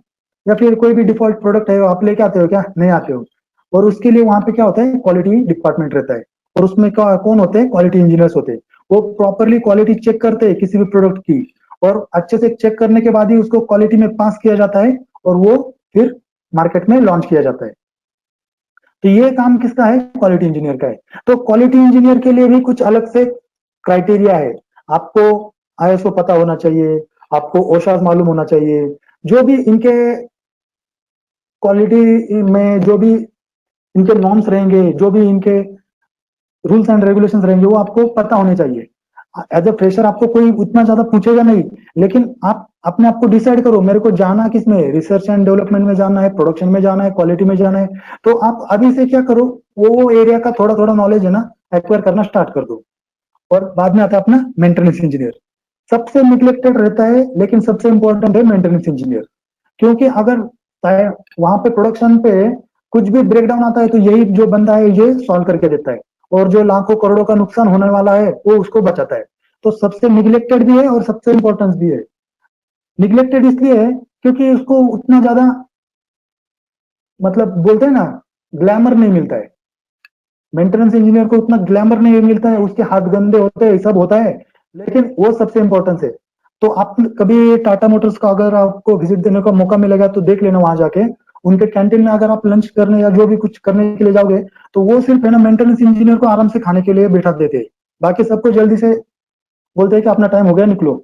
या फिर कोई भी डिफॉल्ट प्रोडक्ट है आप लेके आते हो क्या? नहीं आते हो। और उसके लिए वहां पे क्या होता है, क्वालिटी डिपार्टमेंट रहता है। और उसमें कौन होते हैं? क्वालिटी इंजीनियर्स होते हैं। वो प्रॉपरली क्वालिटी चेक करते हैं किसी भी प्रोडक्ट की, और अच्छे से चेक करने के बाद ही उसको क्वालिटी में पास किया जाता है, और वो फिर मार्केट में लॉन्च किया जाता है। तो ये काम किसका है? क्वालिटी इंजीनियर का है। तो क्वालिटी इंजीनियर के लिए भी कुछ अलग से क्राइटेरिया है। आपको ISO पता होना चाहिए, आपको ओशास मालूम होना चाहिए, जो भी इनके क्वालिटी में जो भी इनके नॉर्म्स रहेंगे, जो भी इनके रूल्स एंड रेगुलेशंस रहेंगे, वो आपको पता होने चाहिए। एज अ फ्रेशर आपको कोई उतना ज्यादा पूछेगा नहीं, लेकिन आप अपने आप को डिसाइड करो मेरे को जाना किस में, रिसर्च एंड डेवलपमेंट में जाना है, प्रोडक्शन में जाना है, क्वालिटी में जाना है। तो आप अभी से क्या करो, वो एरिया का थोड़ा थोड़ा नॉलेज है ना एक्वायर करना स्टार्ट कर दो। और बाद में आता है अपना मेंटेनेंस इंजीनियर। सबसे निग्लेक्टेड रहता है, लेकिन सबसे इंपॉर्टेंट है मेंटेनेंस इंजीनियर। क्योंकि अगर वहां पे प्रोडक्शन पे कुछ भी ब्रेकडाउन आता है तो यही जो बंदा है ये सॉल्व करके देता है, और जो लाखों करोड़ों का नुकसान होने वाला है वो उसको बचाता है। तो सबसे निग्लेक्टेड भी है और सबसे इंपॉर्टेंस भी है। निग्लेक्टेड इसलिए है क्योंकि उसको उतना ज्यादा मतलब बोलते हैं ना ग्लैमर नहीं मिलता है। मेंटेनेंस इंजीनियर को उतना ग्लैमर नहीं मिलता है, उसके हाथ गंदे होते हैं, सब होता है, लेकिन वो सबसे इंपॉर्टेंस है। तो आप कभी टाटा मोटर्स का अगर आपको विजिट देने का मौका मिलेगा तो देख लेना वहां जाके, उनके कैंटीन में अगर आप लंच करने या जो भी कुछ करने के लिए जाओगे तो वो सिर्फ है ना मेंटेनेंस इंजीनियर को आराम से खाने के लिए बैठा देते हैं, बाकी सबको जल्दी से बोलते हैं कि अपना टाइम हो गया निकलो।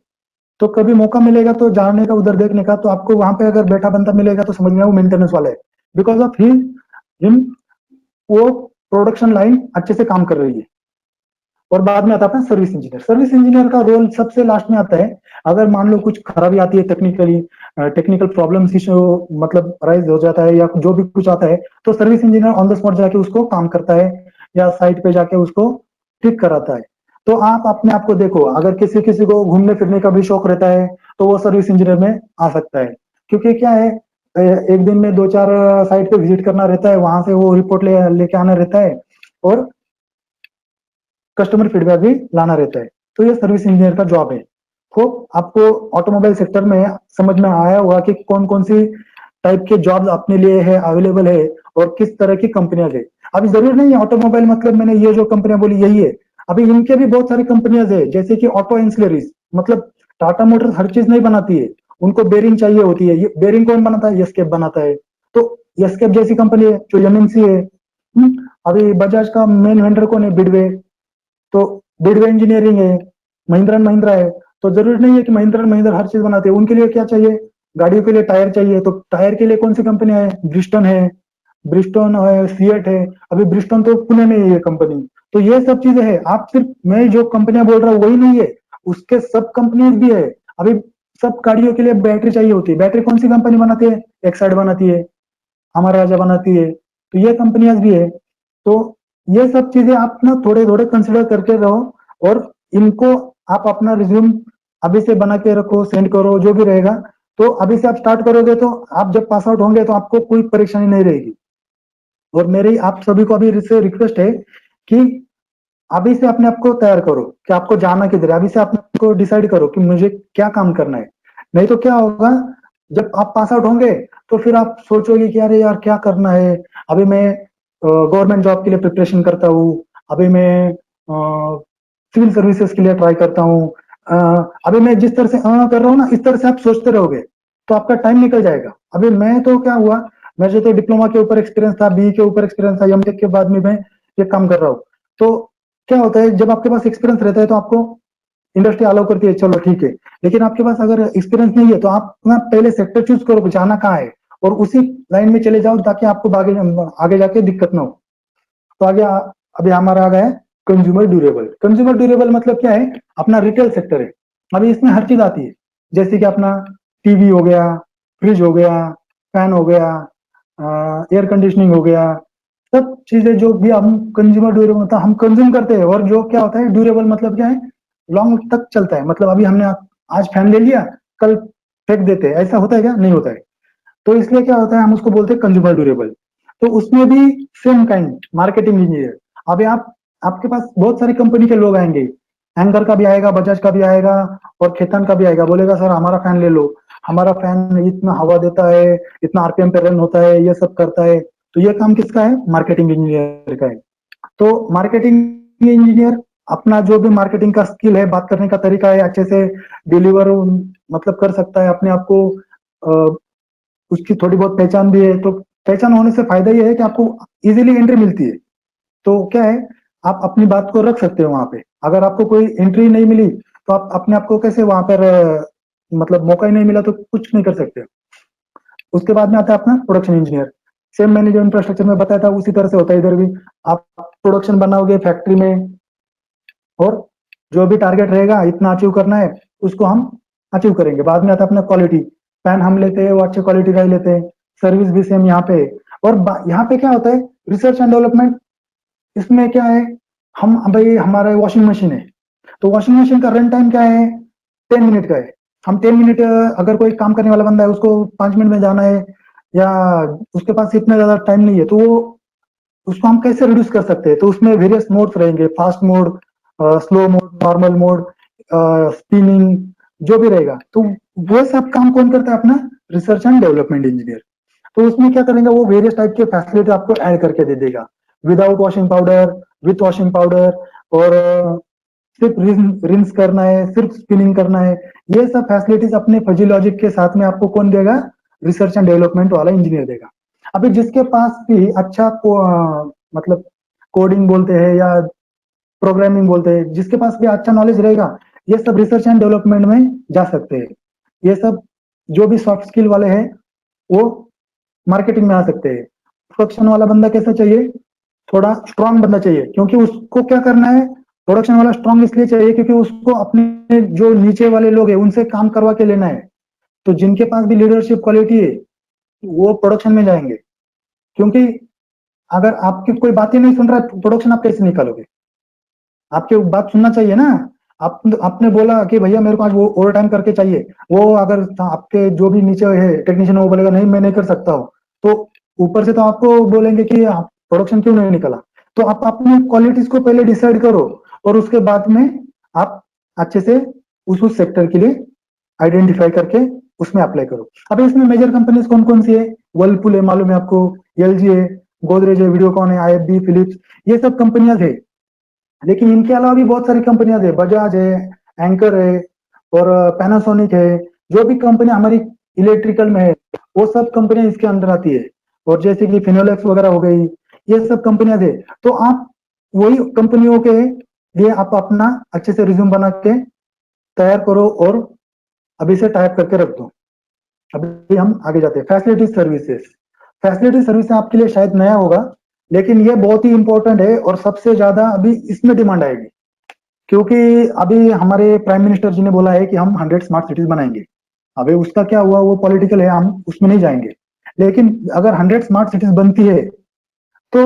तो कभी मौका मिलेगा तो जाने का उधर देखने का, तो आपको वहां पे अगर बैठा बंदा मिलेगा तो समझना वो मेंटेनेंस वाला है, बिकॉज ऑफ हिम वो प्रोडक्शन लाइन अच्छे से काम कर रही है। और बाद में आता है सर्विस इंजीनियर। सर्विस इंजीनियर का रोल सबसे लास्ट में आता है। अगर मान लो कुछ खराबी आती है टेक्निकल प्रॉब्लम्स इशू मतलब राइज हो जाता है या जो भी कुछ आता है, तो service engineer on the spot जाके उसको काम करता है या साइट पे जाके उसको ठीक कराता है। तो आप अपने आप को देखो, अगर किसी किसी को घूमने फिरने का भी शौक रहता है तो वो सर्विस इंजीनियर में आ सकता है, क्योंकि क्या है एक दिन में 2-4 साइट पे विजिट करना रहता है, वहां से वो रिपोर्ट लेके आना रहता है और कस्टमर फीडबैक भी लाना रहता है। तो ये सर्विस इंजीनियर का जॉब है। होप आपको ऑटोमोबाइल सेक्टर में समझ में आया होगा कि कौन कौन सी टाइप के जॉब्स अपने लिए है अवेलेबल है और किस तरह की कंपनियां है। अभी जरूर नहीं है ऑटोमोबाइल मतलब मैंने ये जो कंपनियां बोली यही है, अभी इनके भी बहुत सारी कंपनियां है, जैसे कि ऑटो इंसुलरीज, मतलब टाटा मोटर्स हर चीज नहीं बनाती है, उनको बेरिंग चाहिए होती है। ये बेरिंग कौन बनाता है? एस्केप बनाता है। तो एस्केप जैसी कंपनी है जो एमएनसी है। अभी बजाज का मेन वेंडर कौन है? बिडवे। तो बिडवे इंजीनियरिंग है, महिंद्रा एंड महिंद्रा है। तो जरूरी नहीं है कि महिंद्रा एंड महिंद्रा हर चीज बनाते हैं। उनके लिए क्या चाहिए? गाड़ियों के लिए टायर चाहिए, तो टायर के लिए कौन सी कंपनियां है? ब्रिस्टोन है, सिएट है। अभी ब्रिस्टोन तो पुणे में ही है कंपनी। तो ये सब चीजें है। आप सिर्फ मैं जो कंपनियां बोल रहा हूँ वही नहीं है, उसके सब कंपनीज भी है। अभी सब गाड़ियों के लिए बैटरी चाहिए होती है। बैटरी कौन सी कंपनी बनाती है? एक्साइड बनाती है, अमर राजा बनाती है। तो ये कंपनियां भी है। तो ये सब चीजें आप ना थोड़े थोड़े कंसिडर करके रहो और इनको आप अपना रिज्यूम अभी से बना के रखो, सेंड करो, जो भी रहेगा। तो अभी से आप स्टार्ट करोगे तो आप जब पास आउट होंगे तो आपको कोई परेशानी नहीं रहेगी। और मेरी आप सभी को अभी से रिक्वेस्ट है कि अभी से अपने आप को तैयार करो कि आपको जाना किधर है। अभी से अपने आप को डिसाइड करो कि मुझे क्या काम करना है। नहीं तो क्या होगा, जब आप पास आउट होंगे तो फिर आप सोचोगे कि अरे यार क्या करना है। अभी मैं गवर्नमेंट जॉब के लिए प्रिपरेशन करता हूँ, अभी मैं सिविल सर्विसेज के लिए ट्राई करता हूँ। अभी मैं जिस तरह से कर रहा हूँ ना, इस तरह से आप सोचते रहोगे तो आपका टाइम निकल जाएगा। अभी मैं तो क्या हुआ, मुझे तो डिप्लोमा के ऊपर एक्सपीरियंस था, बीई के ऊपर एक्सपीरियंस था, एमटेक के बाद में मैं ये काम कर रहा हूँ। तो क्या होता है, जब आपके पास एक्सपीरियंस रहता है तो आपको इंडस्ट्री अलाउ करती है, चलो ठीक है। लेकिन आपके पास अगर एक्सपीरियंस नहीं है तो आप ना पहले सेक्टर चूज करो जाना कहाँ है और उसी लाइन में चले जाओ ताकि आपको आगे जाके दिक्कत ना हो। तो अभी हमारा आ गया है कंज्यूमर ड्यूरेबल। कंज्यूमर ड्यूरेबल मतलब क्या है? अपना रिटेल सेक्टर है। अभी इसमें हर चीज आती है, जैसे कि अपना टीवी हो गया, फ्रिज हो गया, फैन हो गया, एयर कंडीशनिंग हो गया, सब चीजें जो भी हम कंज्यूमर ड्यूरेबल मतलब हम कंज्यूम करते हैं। और जो क्या होता है ड्यूरेबल मतलब क्या है? लॉन्ग तक चलता है। मतलब अभी हमने आज फैन ले लिया, कल फेंक देते हैं, ऐसा होता है क्या? नहीं होता है। तो इसलिए क्या होता है, हम उसको बोलते हैं कंज्यूमर ड्यूरेबल। तो उसमें भी सेम काइंड मार्केटिंग इंजीनियर। अभी आपके पास बहुत सारी कंपनी के लोग आएंगे, एंकर का भी आएगा, बजाज का भी आएगा और खेतान का भी आएगा, बोलेगा सर हमारा फैन ले लो, हमारा फैन इतना हवा देता है, इतना आरपीएम पे रन होता है, ये सब करता है। तो ये काम किसका है? मार्केटिंग इंजीनियर का है। तो मार्केटिंग इंजीनियर अपना जो भी मार्केटिंग का स्किल है, बात करने का तरीका है, अच्छे से डिलीवर मतलब कर सकता है अपने आप को। उसकी थोड़ी बहुत पहचान भी है। तो पहचान होने से फायदा ये है कि आपको इजीली एंट्री मिलती है। तो क्या है, आप अपनी बात को रख सकते हो वहां पे। अगर आपको कोई एंट्री नहीं मिली तो आप अपने आप को कैसे वहां पर मतलब मौका ही नहीं मिला तो कुछ नहीं कर सकते। उसके बाद में आता है अपना प्रोडक्शन इंजीनियर। सेम मैंने जो इंफ्रास्ट्रक्चर में बताया था उसी तरह से होता है इधर भी। आप प्रोडक्शन बनाओगे फैक्ट्री में और जो भी टारगेट रहेगा इतना अचीव करना है, उसको हम अचीव करेंगे। बाद में आता है अपना क्वालिटी। पैन हम लेते हैं वो अच्छे क्वालिटी का ही लेते हैं। सर्विस भी सेम यहाँ पे है। और यहाँ पे क्या होता है, रिसर्च एंड डेवलपमेंट। इसमें क्या है, हम भाई हमारा वॉशिंग मशीन है, तो वॉशिंग मशीन का रन टाइम क्या है? 10 मिनट का है। हम 10 मिनट, अगर कोई काम करने वाला बंदा है उसको 5 मिनट में जाना है या उसके पास इतना ज्यादा टाइम नहीं है, तो वो उसको हम कैसे रिड्यूस कर सकते हैं? तो उसमें वेरियस मोड्स रहेंगे, fast mode, slow mode, normal mode, spinning, जो भी रहेगा। तो वो सब काम कौन करता है? अपना रिसर्च एंड डेवलपमेंट इंजीनियर। तो उसमें क्या करेंगे, वो वेरियस टाइप के फैसिलिटी आपको ऐड करके दे देगा, without washing powder, with washing powder, और सिर्फ रिंस करना है, सिर्फ स्पिनिंग करना है। ये सब फैसिलिटीज अपने फजी लॉजिक के साथ में आपको कौन देगा? रिसर्च एंड डेवलपमेंट वाला इंजीनियर देगा। अभी जिसके पास भी अच्छा मतलब कोडिंग बोलते हैं या प्रोग्रामिंग बोलते हैं, जिसके पास भी अच्छा नॉलेज रहेगा, ये सब रिसर्च एंड डेवलपमेंट में जा सकते हैं। ये सब जो भी सॉफ्ट स्किल वाले हैं वो मार्केटिंग में आ सकते हैं। प्रोडक्शन वाला बंदा कैसा चाहिए, थोड़ा स्ट्रांग बंदा चाहिए, क्योंकि उसको क्या करना है, प्रोडक्शन वाला स्ट्रांग इसलिए चाहिए क्योंकि उसको अपने जो नीचे वाले लोग हैं उनसे काम करवा के लेना है। तो जिनके पास भी लीडरशिप क्वालिटी है वो प्रोडक्शन में जाएंगे, क्योंकि अगर आपकी कोई बात ही नहीं सुन रहा है तो प्रोडक्शन आप कैसे निकालोगे? आपकी बात सुनना चाहिए ना। आपने बोला कि भैया मेरे को आज वो ओवर टाइम करके चाहिए, वो अगर आपके जो भी नीचे है टेक्नीशियन वो बोलेगा नहीं मैं नहीं कर सकता हूँ, तो ऊपर से तो आपको बोलेंगे कि प्रोडक्शन क्यों नहीं निकला। तो आप अपनी क्वालिटीज को पहले डिसाइड करो और उसके बाद में आप अच्छे से उस सेक्टर के लिए आइडेंटिफाई करके उसमें अप्लाई करो। अब इसमें मेजर कंपनीज कौन कौन सी है, वर्लपूल है मालूम है आपको, एलजी है, गोदरेज है, वीडियोकॉन है, आईएफबी, फिलिप्स, ये सब कंपनियां है। लेकिन इनके अलावा भी बहुत सारी कंपनियां है, बजाज है, एंकर है और पैनासोनिक है। जो भी कंपनी हमारी इलेक्ट्रिकल में है वो सब कंपनियां इसके अंदर आती है। और जैसे कि फिनोलेक्स वगैरह हो गई, ये सब कंपनियां है। तो आप वही कंपनियों के लिए आप अपना अच्छे से रिज्यूम बना के तैयार करो और अभी से टाइप करके रख दो। अभी हम आगे जाते हैं, फैसिलिटी सर्विसेज। फैसिलिटी सर्विस आपके लिए शायद नया होगा, लेकिन ये बहुत ही इंपॉर्टेंट है और सबसे ज्यादा अभी इसमें डिमांड आएगी, क्योंकि अभी हमारे प्राइम मिनिस्टर जी ने बोला है कि हम 100 स्मार्ट सिटीज बनाएंगे। अभी उसका क्या हुआ वो पॉलिटिकल है, हम उसमें नहीं जाएंगे। लेकिन अगर 100 स्मार्ट सिटीज बनती है तो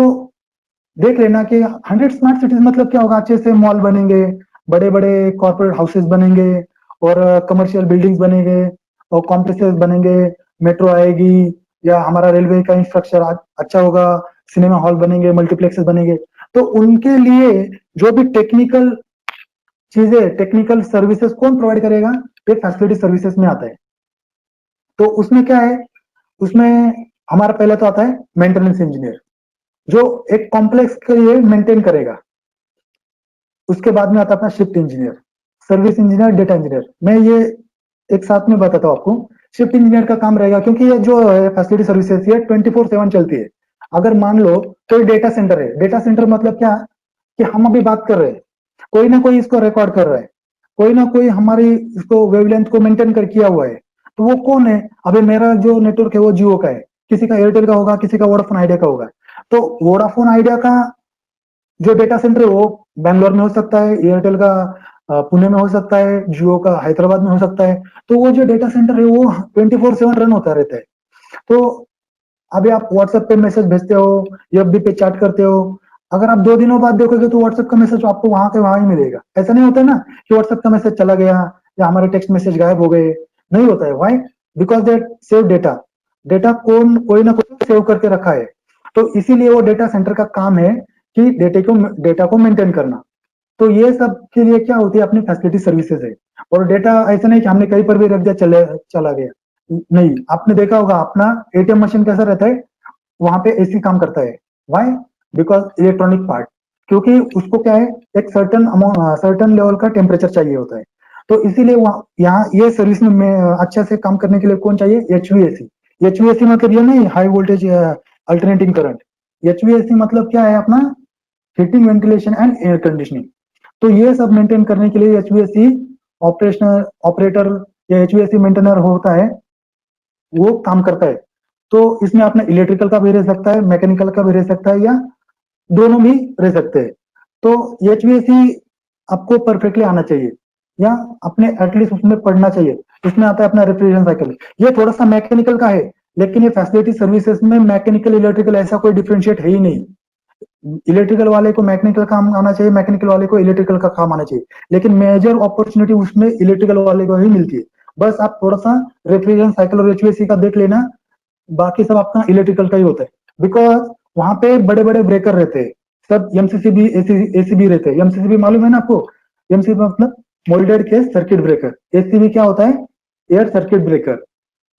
देख लेना कि 100 स्मार्ट सिटीज मतलब क्या होगा, अच्छे से मॉल बनेंगे, बड़े बड़े कॉर्पोरेट हाउसेस बनेंगे और कमर्शियल बिल्डिंग्स बनेंगे और कॉम्प्लेक्सेस बनेंगे, मेट्रो आएगी या हमारा रेलवे का इंफ्रास्ट्रक्चर अच्छा होगा, सिनेमा हॉल बनेंगे, मल्टीप्लेक्सेस बनेंगे। तो उनके लिए जो भी टेक्निकल चीजें, टेक्निकल सर्विसेज कौन प्रोवाइड करेगा, ये फैसिलिटी सर्विसेज में आता है। तो उसमें क्या है, उसमें हमारा पहले तो आता है मेंटेनेंस इंजीनियर, जो एक कॉम्प्लेक्स के लिए मेंटेन करेगा। उसके बाद में आता है अपना shift engineer, service engineer, data engineer. मैं ये एक साथ में बताता हूँ आपको। शिफ्ट इंजीनियर का काम रहेगा, क्योंकि ये जो है फैसिलिटी सर्विसेज ये 24/7 चलती है। अगर मान लो कोई डेटा सेंटर है, डेटा सेंटर मतलब क्या कि हम अभी बात कर रहे हैं, कोई ना कोई इसको रिकॉर्ड कर रहा है, कोई ना कोई हमारी इसको वेवलेंथ को मेंटेन कर किया हुआ है। तो वो कौन है, अभी मेरा जो नेटवर्क है वो जियो का है, किसी का एयरटेल का होगा, किसी का वोडाफोन आइडिया का होगा। तो वोडाफोन आइडिया का जो डेटा सेंटर है वो बैंगलोर में हो सकता है, एयरटेल का पुणे में हो सकता है, जियो का हैदराबाद में हो सकता है। तो वो जो डेटा सेंटर है वो 24/7 रन होता रहता है। तो अभी आप व्हाट्सएप पे मैसेज भेजते हो, एफबी पे चैट करते हो, अगर आप 2 दिनों बाद देखोगे तो व्हाट्सएप का मैसेज आपको वहां के वहां ही मिलेगा। ऐसा नहीं होता है ना कि व्हाट्सएप का मैसेज चला गया या हमारे टेक्स्ट मैसेज गायब हो गए, नहीं होता है। Why? Because that save data, data कौन कोई ना कोई सेव करके रखा है। तो इसीलिए वो डेटा सेंटर का काम है कि डेटा को मेंटेन करना। तो ये सब के लिए क्या होती है, अपनी फैसिलिटी सर्विसेज है। और डेटा ऐसा नहीं कि हमने कहीं पर भी रख दिया चला गया, नहीं। आपने देखा होगा अपना एटीएम मशीन कैसा रहता है, वहां पे एसी काम करता है। व्हाई? बिकॉज इलेक्ट्रॉनिक पार्ट, क्योंकि उसको क्या है, एक सर्टन लेवल का टेम्परेचर चाहिए होता है। तो इसीलिए यहाँ ये सर्विस में अच्छा से काम करने के लिए कौन चाहिए, एचवीएसी। एचवीएसी मतलब ये नहीं high voltage alternating current. HVAC मतलब क्या है, अपना heating, ventilation and air conditioning. तो ये सब मेंटेन करने के लिए एचवीएसी ऑपरेटर या एचवीएसी मेंटेनर होता है, वो काम करता है। तो इसमें अपना इलेक्ट्रिकल का भी रह सकता है, मैकेनिकल का भी रह सकता है, या दोनों भी रह सकते हैं। तो एचवीएसी आपको परफेक्टली आना चाहिए या अपने एटलीस्ट उसमें पढ़ना चाहिए। इसमें आता है अपना रेफ्रिजरेशन साइकिल, ये थोड़ा सा मैकेनिकल का है, लेकिन ये फैसिलिटी सर्विसेज में मैकेनिकल इलेक्ट्रिकल ऐसा कोई डिफरेंशिएट है ही नहीं। इलेक्ट्रिकल वाले को मैकेनिकल काम आना चाहिए, मैकेनिकल वाले को इलेक्ट्रिकल का काम आना चाहिए, लेकिन मेजर अपॉर्चुनिटी उसमें इलेक्ट्रिकल वाले को ही मिलती है। बस आप थोड़ा सा रेफ्रिजरेशन साइकिल और एचवीएसी का देख लेना, बाकी सब आपका इलेक्ट्रिकल का ही होता है। बिकॉज वहां पे बड़े बड़े ब्रेकर रहते हैं, सब एमसीसीबी एसीबी रहते हैं। एमसीसीबी मालूम है ना आपको, एमसीबी मतलब moulded case circuit breaker. ACB क्या होता है, एयर सर्किट ब्रेकर।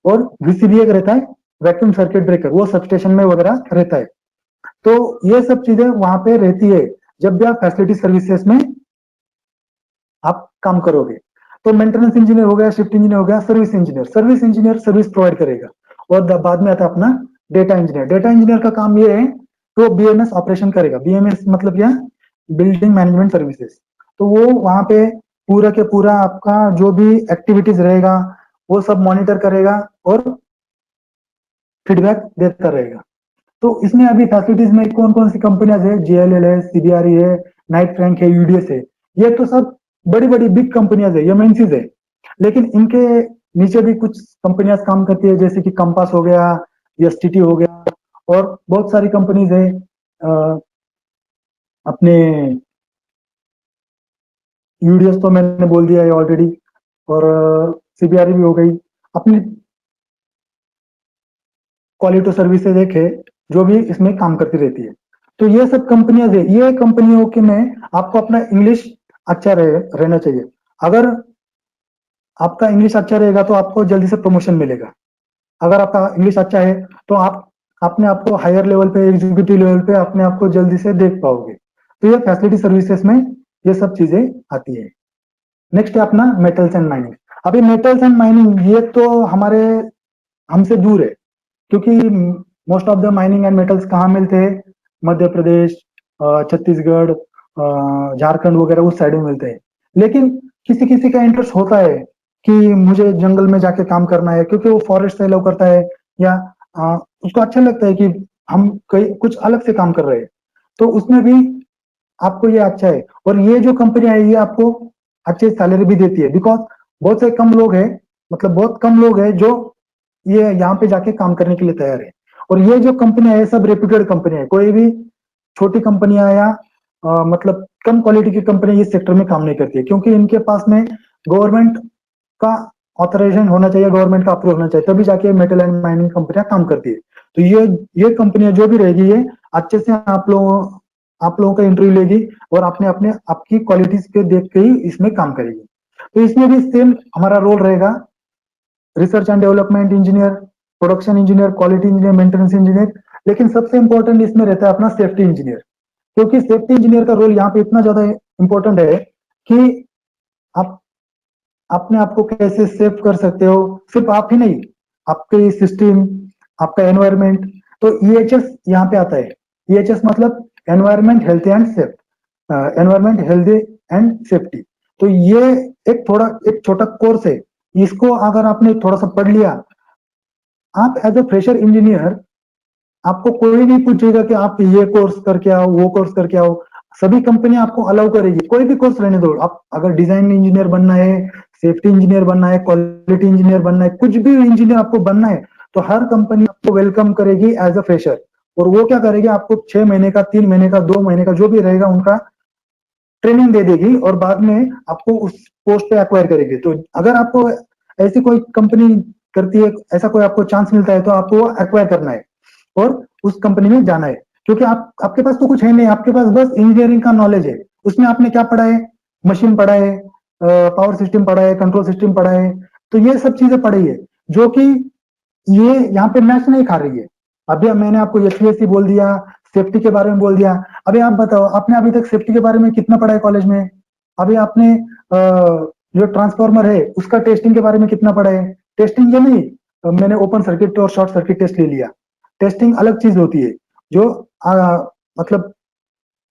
और वीसीबी एक रहता है वैक्यूम सर्किट ब्रेकर, वो सबस्टेशन में वगैरह रहता है। तो ये सब चीजें वहां पे रहती है जब भी आप फैसिलिटी सर्विसेज में आप काम करोगे। तो मेंटेनेंस इंजीनियर हो गया, शिफ्ट इंजीनियर हो गया, service engineer. Service engineer service provide करेगा। और बाद में आता है अपना डेटा इंजीनियर का काम ये है कि वो बीएमएस ऑपरेशन करेगा। बीएमएस मतलब क्या, बिल्डिंग मैनेजमेंट सर्विसेज। तो वो वहां पे पूरा के पूरा आपका जो भी एक्टिविटीज रहेगा वो सब मॉनिटर करेगा और फीडबैक देता रहेगा। तो इसमें अभी फैसिलिटीज में कौन कौन सी कंपनियां है, जेएलएल है, सीबीआरई है, नाइट फ्रैंक है, यूडीएस है, ये तो सब बड़ी बड़ी बिग कंपनियां है, एमएनसीज है। लेकिन इनके नीचे भी कुछ कंपनियां काम करती है, जैसे कि कंपास हो गया, एसटीटी हो गया, और बहुत सारी कंपनीज है। अपने यूडीएस तो मैंने बोल दिया है ऑलरेडी, और सीबीआरई भी हो गई। अपनी क्वालिटी सर्विसेज एक है जो भी इसमें काम करती रहती है। तो ये सब कंपनियां है, ये कंपनियों के में आपको अपना इंग्लिश अच्छा रहना चाहिए। अगर आपका इंग्लिश अच्छा रहेगा तो आपको जल्दी से प्रमोशन मिलेगा। अगर आपका इंग्लिश अच्छा है तो आप अपने आप को हायर लेवल पे, एग्जीक्यूटिव लेवल पे अपने आप को जल्दी से देख पाओगे। तो ये फैसिलिटी सर्विसेज में ये सब चीजें आती है। नेक्स्ट है अपना मेटल्स एंड माइनिंग। अभी मेटल्स एंड माइनिंग ये तो हमारे हमसे दूर है, क्योंकि most of the mining and metals कहाँ मिलते हैं, मध्य प्रदेश, छत्तीसगढ़, झारखंड वगैरह उस साइड में मिलते हैं। लेकिन किसी किसी का इंटरेस्ट होता है कि मुझे जंगल में जाके काम करना है, क्योंकि वो फॉरेस्ट से लव करता है, या उसको अच्छा लगता है कि हम कहीं कुछ अलग से काम कर रहे हैं। तो उसमें भी आपको ये अच्छा है। और ये जो कंपनियां है ये आपको अच्छी सैलरी भी देती है, बिकॉज बहुत से कम लोग हैं, मतलब बहुत कम लोग हैं जो ये यहाँ पे जाके काम करने के लिए तैयार है। और ये जो कंपनियां है सब रेप्यूटेड कंपनियां है, कोई भी छोटी कंपनियां या मतलब कम क्वालिटी की कंपनी इस सेक्टर में काम नहीं करती है, क्योंकि इनके पास में गवर्नमेंट का ऑथराइजेशन होना चाहिए, गवर्नमेंट का अप्रूव होना चाहिए, तभी जाके मेटल एंड माइनिंग कंपनियां काम करती है। तो ये कंपनियां जो भी रहेगी ये अच्छे से आप लोगों का इंटरव्यू लेगी और अपने अपने आपकी क्वालिटीज के देख के ही इसमें काम करेगी। तो इसमें भी सेम हमारा रोल रहेगा, research and development engineer, production engineer, quality engineer, maintenance engineer. लेकिन सबसे इंपॉर्टेंट इसमें रहता है अपना सेफ्टी इंजीनियर, क्योंकि सेफ्टी इंजीनियर का रोल यहाँ पे इतना ज्यादा इंपॉर्टेंट है कि आप अपने आप को कैसे सेफ कर सकते हो, सिर्फ आप ही नहीं, आपके सिस्टम, आपका एनवायरमेंट। तो ईएचएस यहाँ पे आता है। ईएचएस मतलब environment health and safe, environment health and safety. तो ये एक छोटा कोर्स है, इसको अगर आपने थोड़ा सा पढ़ लिया, आप एज अ फ्रेशर इंजीनियर, आपको कोई नहीं पूछेगा कि आप ये कोर्स करके आओ, वो कोर्स करके आओ। सभी कंपनियां आपको अलाउ करेगी, कोई भी कोर्स रहने दो। आप अगर डिजाइन इंजीनियर बनना है, सेफ्टी इंजीनियर बनना है, क्वालिटी इंजीनियर बनना है, कुछ भी इंजीनियर आपको बनना है, तो हर कंपनी आपको वेलकम करेगी एज अ फ्रेशर। और वो क्या करेगी, आपको 6 महीने का, 3 महीने का, 2 महीने का जो भी रहेगा उनका ट्रेनिंग दे देगी, और बाद में आपको उस पोस्ट पे एक्वायर करेगी। तो अगर आपको ऐसी कोई कंपनी करती है, ऐसा कोई आपको चांस मिलता है, तो आपको एक्वायर करना है और उस कंपनी में जाना है। क्योंकि आपके पास तो कुछ है नहीं, आपके पास बस इंजीनियरिंग का नॉलेज है। उसमें आपने क्या पढ़ा है, मशीन पढ़ा है, पावर सिस्टम पढ़ा है, कंट्रोल सिस्टम पढ़ा है, तो ये सब चीजें पढ़ी है जो कि ये यहाँ पे मैच नहीं खा रही है। अभी मैंने आपको एचवीएसी बोल दिया, सेफ्टी के बारे में बोल दिया। अभी आप बताओ, आपने अभी तक सेफ्टी के बारे में कितना पढ़ा है कॉलेज में? अभी आपने जो ट्रांसफार्मर है उसका टेस्टिंग के बारे में कितना पढ़ा है? टेस्टिंग ये नहीं, मैंने ओपन सर्किट और शॉर्ट सर्किट टेस्ट ले लिया। टेस्टिंग अलग चीज होती है, जो मतलब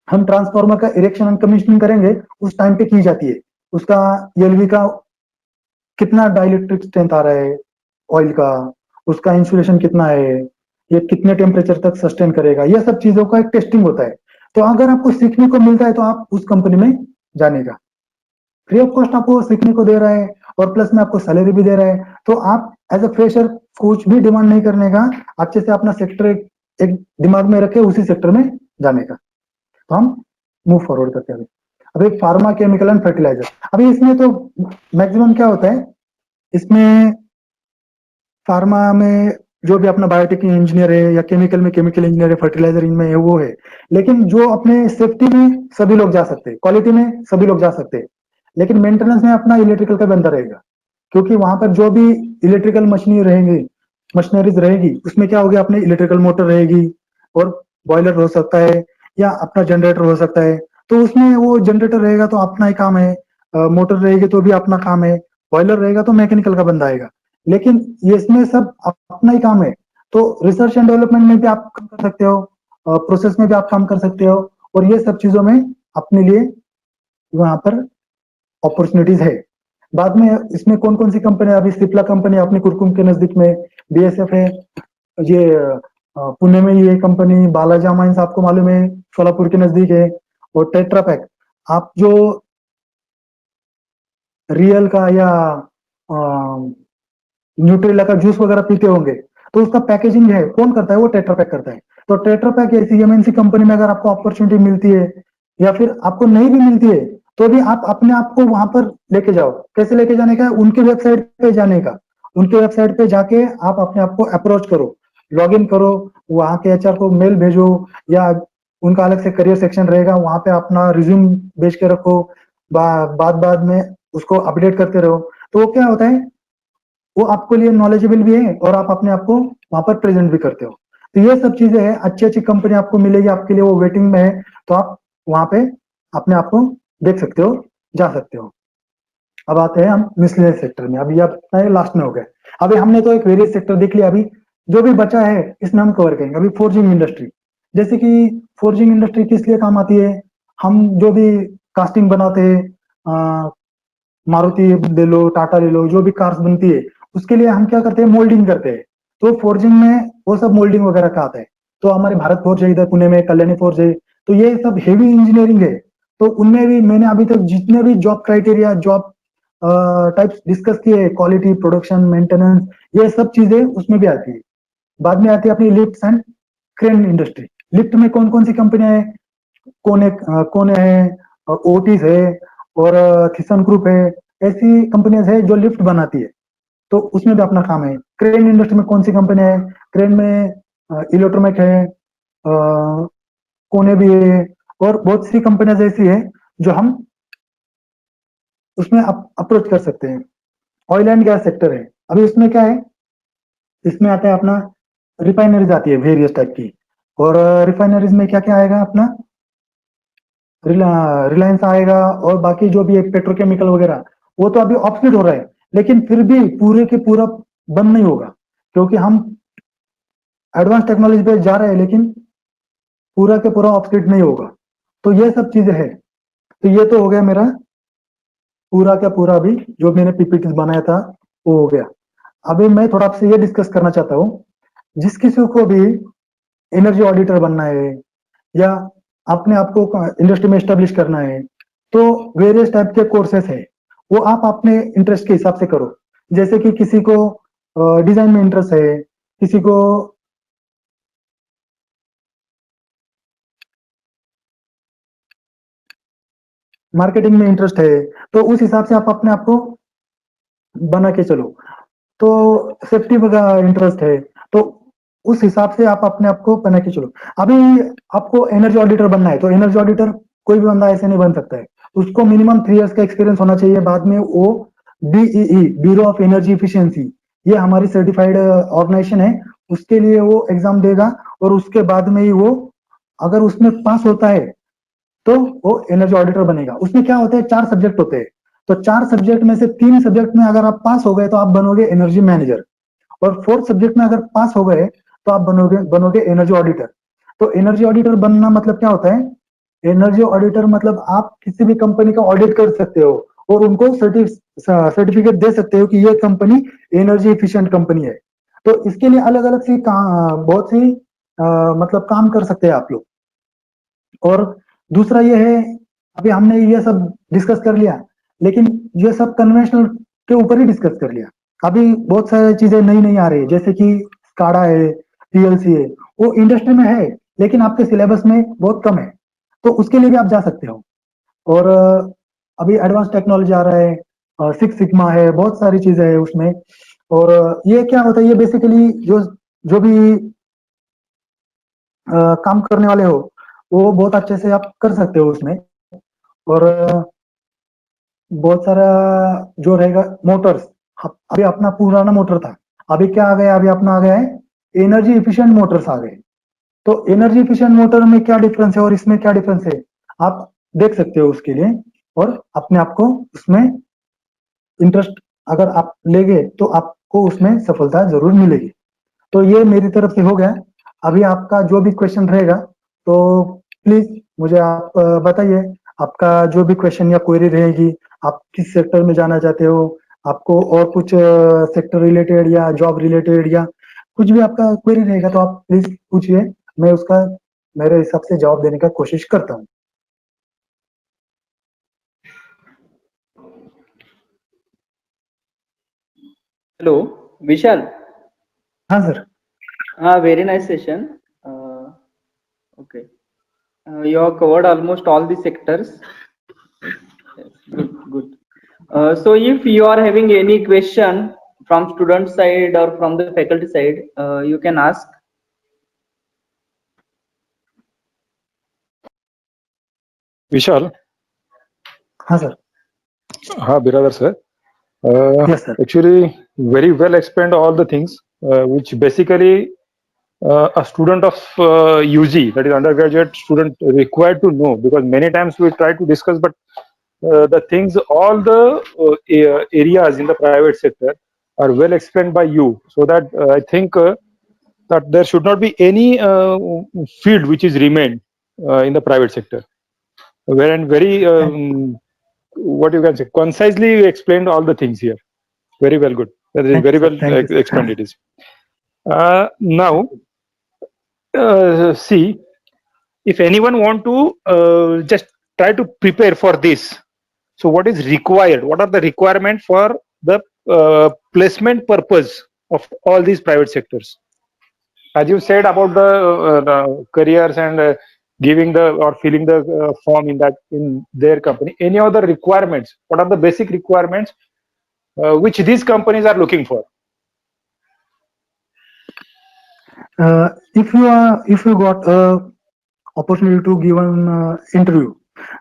हम ट्रांसफार्मर का इरेक्शन एंड कमीशनिंग करेंगे उस टाइम पे की जाती है। उसका एलवी का कितना डाइलेक्ट्रिक स्ट्रेंथ आ रहा है, ऑयल का, उसका इंसुलेशन कितना है, ये कितने टेम्परेचर तक सस्टेन करेगा, ये सब चीजों का एक टेस्टिंग होता है। तो अगर आपको सीखने को मिलता है तो आप उस कंपनी में जाने का, फ्री ऑफ कॉस्ट आपको सीखने को दे रहा है और प्लस में आपको सैलरी भी दे रहा है। तो आप एज अ फ्रेशर कुछ भी डिमांड नहीं करने का, अच्छे से अपना सेक्टर एक दिमाग में रखे, उसी सेक्टर में जाने का। तो हम मूव फॉरवर्ड करते हैं। अभी फार्मा, केमिकल एंड फर्टिलाइजर। अभी इसमें तो मैक्सिमम क्या होता है, इसमें फार्मा में जो भी अपना बायोटेक इंजीनियर है, या केमिकल में केमिकल इंजीनियर है, फर्टिलाइजर इनमें है, वो है। लेकिन जो अपने सेफ्टी में सभी लोग जा सकते हैं, क्वालिटी में सभी लोग जा सकते हैं, लेकिन मेंटेनेंस में अपना इलेक्ट्रिकल का बंदा रहेगा। क्योंकि वहां पर जो भी इलेक्ट्रिकल मशीनरीज रहेगी, उसमें क्या होगा, अपने इलेक्ट्रिकल मोटर रहेगी, और बॉयलर हो सकता है, या अपना जनरेटर हो सकता है। तो उसमें वो जनरेटर रहेगा तो अपना ही काम है, मोटर रहेगी तो भी अपना काम है, बॉयलर रहेगा तो मैकेनिकल का बंदा आएगा। लेकिन ये इसमें सब अपना ही काम है। तो रिसर्च एंड डेवलपमेंट में भी आप काम कर सकते हो, प्रोसेस में भी आप काम कर सकते हो, और ये सब चीजों में अपने लिए वहां पर अपॉर्चुनिटीज है। बाद में इसमें कौन कौन सी कंपनी, अभी सिप्ला कंपनी अपनी कुरकुम के नजदीक में, बीएसएफ है, ये पुणे में ये कंपनी बालाजी माइंस आपको मालूम है, सोलापुर के नजदीक है, और टेट्रा पैक, आप जो रियल का या न्यूट्रेला का जूस वगैरह पीते होंगे, तो उसका पैकेजिंग है कौन करता है, वो टेट्रा पैक करता है। तो टेट्रा पैक ऐसी एमएनसी कंपनी में अगर आपको अपॉर्चुनिटी मिलती है, या फिर आपको नहीं भी मिलती है, तो भी आप अपने आप को वहां पर लेके जाओ। कैसे लेके जाने का? उनके वेबसाइट पे जाने का, उनके वेबसाइट पे जाके आप अपने आप को अप्रोच करो, लॉग इन करो, वहां के एचआर को मेल भेजो, या उनका अलग से करियर सेक्शन रहेगा, वहां पे अपना रिज्यूम भेज के रखो, बाद में उसको अपडेट करते रहो। तो वो क्या होता है, वो आपके लिए नॉलेजेबल भी है और आप अपने आप को वहां पर प्रेजेंट भी करते हो। तो ये सब चीजें हैं, अच्छी अच्छी कंपनी आपको मिलेगी, आपके लिए वो वेटिंग में है, तो आप वहां पे अपने आप को देख सकते हो, जा सकते हो। अब आते हैं हम मिसलेनियस सेक्टर में, अभी अब लास्ट में हो गए। अभी हमने तो एक वेरियस सेक्टर देख लिया, अभी जो भी बचा है इसमें हम कवर करेंगे। अभी फोर्जिंग इंडस्ट्री, जैसे कि फोर्जिंग इंडस्ट्री किस लिए काम आती है, हम जो भी कास्टिंग बनाते हैं, मारुति ले लो, टाटा ले लो, जो भी कार्स बनती है उसके लिए हम क्या करते हैं, मोल्डिंग करते हैं। तो फोर्जिंग में वो सब मोल्डिंग वगैरह का आता है। तो हमारे भारत फोर्ज है इधर पुणे में, कल्याणी फोर्ज है, तो ये सब हेवी इंजीनियरिंग है। तो उनमें भी मैंने अभी तक जितने भी job criteria, job types discuss किए, क्वालिटी, प्रोडक्शन, मेंटेनेंस, ये सब चीजें उसमें भी आती है। बाद में आती है अपनी lift and crane industry. Lift में कौन कौन सी कंपनियां है, कोने है, ओटिस है, और थिसन ग्रुप है, ऐसी कंपनियां है जो लिफ्ट बनाती है। तो उसमें भी अपना काम है। क्रेन इंडस्ट्री में कौन सी कंपनी है, क्रेन में इलेक्ट्रोमेक है, कोने भी है, और बहुत सी कंपनियां ऐसी है जो हम उसमें अप्रोच कर सकते हैं। ऑयल एंड गैस सेक्टर है, अभी इसमें क्या है, इसमें आता है अपना रिफाइनरीज आती है वेरियस टाइप की, और रिफाइनरीज में क्या क्या आएगा अपना, रिलायंस आएगा, और बाकी जो भी है पेट्रोकेमिकल वगैरह, वो तो अभी ऑब्सोलीट हो रहा है, लेकिन फिर भी पूरे के पूरा बंद नहीं होगा, क्योंकि हम एडवांस टेक्नोलॉजी पे जा रहे हैं, लेकिन पूरा के पूरा ऑब्सोलीट नहीं होगा। तो ये सब चीजें है। तो ये तो हो गया मेरा पूरा का पूरा, अभी जो मैंने पीपीटी बनाया था वो हो गया। अभी मैं थोड़ा आपसे ये डिस्कस करना चाहता हूँ, जिस किसी को भी एनर्जी ऑडिटर बनना है, या अपने आप को इंडस्ट्री में स्टेब्लिश करना है, तो वेरियस टाइप के कोर्सेस है, वो आप अपने इंटरेस्ट के हिसाब से करो। जैसे कि किसी को डिजाइन में इंटरेस्ट है, किसी को मार्केटिंग में इंटरेस्ट है, तो उस हिसाब से आप अपने आप को बना के चलो। तो सेफ्टी वगैरह इंटरेस्ट है, तो उस हिसाब से आप अपने आप को बना के चलो। अभी आपको एनर्जी ऑडिटर बनना है, तो एनर्जी ऑडिटर कोई भी बंदा ऐसे नहीं बन सकता है, उसको मिनिमम 3 इयर्स का एक्सपीरियंस होना चाहिए। बाद में वो BEE, bureau of energy efficiency, ये हमारी सर्टिफाइड ऑर्गेनाइजेशन है, उसके लिए वो एग्जाम देगा, और उसके बाद में ही वो अगर उसमें पास होता है तो वो एनर्जी ऑडिटर बनेगा। उसमें क्या होता है, 4 सब्जेक्ट होते हैं, तो 4 सब्जेक्ट में से 3 सब्जेक्ट में अगर आप पास हो गए तो आप बनोगे एनर्जी मैनेजर, और 4th सब्जेक्ट में अगर पास हो गए तो आप बनोगे एनर्जी ऑडिटर। तो एनर्जी ऑडिटर बनना मतलब क्या होता है, एनर्जी ऑडिटर मतलब आप किसी भी कंपनी का ऑडिट कर सकते हो, और उनको सर्टिफिकेट दे सकते हो कि ये कंपनी एनर्जी एफिशिएंट कंपनी है। तो इसके लिए अलग अलग सी बहुत सी मतलब काम कर सकते हैं आप लोग। और दूसरा ये है, अभी हमने ये सब डिस्कस कर लिया, लेकिन ये सब कन्वेंशनल के ऊपर ही डिस्कस कर लिया। अभी बहुत सारी चीजें नई नई आ रही है, जैसे कि स्काडा है, पीएलसी है, वो इंडस्ट्री में है लेकिन आपके सिलेबस में बहुत कम है, तो उसके लिए भी आप जा सकते हो। और अभी एडवांस टेक्नोलॉजी आ रहा है, सिक्स सिग्मा है, बहुत सारी चीजें है उसमें। और ये क्या होता है, ये बेसिकली जो जो भी काम करने वाले हो, वो बहुत अच्छे से आप कर सकते हो उसमें। और बहुत सारा जो रहेगा मोटर्स, अभी अपना पुराना मोटर था, अभी क्या आ गया, अभी अपना आ गया है एनर्जी इफिशिएंट मोटर्स आ गए। तो एनर्जी इफिशिएंट मोटर में क्या डिफरेंस है और इसमें क्या डिफरेंस है, आप देख सकते हो उसके लिए, और अपने आप को उसमें इंटरेस्ट अगर आप लेंगे तो आपको उसमें सफलता जरूर मिलेगी। तो ये मेरी तरफ से हो गया। अभी आपका जो भी क्वेश्चन रहेगा तो प्लीज मुझे आप बताइए, आपका जो भी क्वेश्चन या क्वेरी रहेगी, आप किस सेक्टर में जाना चाहते हो, आपको और कुछ सेक्टर रिलेटेड या जॉब रिलेटेड या कुछ भी आपका क्वेरी रहेगा तो आप प्लीज पूछिए, मैं उसका मेरे हिसाब से जवाब देने का कोशिश करता हूँ। Hello, Vishal. हाँ sir. Very nice session. Okay. You have covered almost all the sectors. Yes, good, good. So if you are having any question from student side or from the faculty side, you can ask. Vishal. हाँ sir. हाँ brother sir. Yes sir. Actually, very well explained all the things which basically a student of UG, that is undergraduate student, required to know, because many times we try to discuss, but the things, all the areas in the private sector are well explained by you, so that I think that there should not be any field which is remained in the private sector. Wherein very what you can say, concisely you explained all the things here. Very well, good. That is very well explained it is. Now, see, if anyone want to just try to prepare for this, so what is required? What are the requirements for the placement purpose of all these private sectors? As you said about the careers and giving the or filling the form in their company, any other requirements? What are the basic requirements which these companies are looking for? If you got a opportunity to give an interview,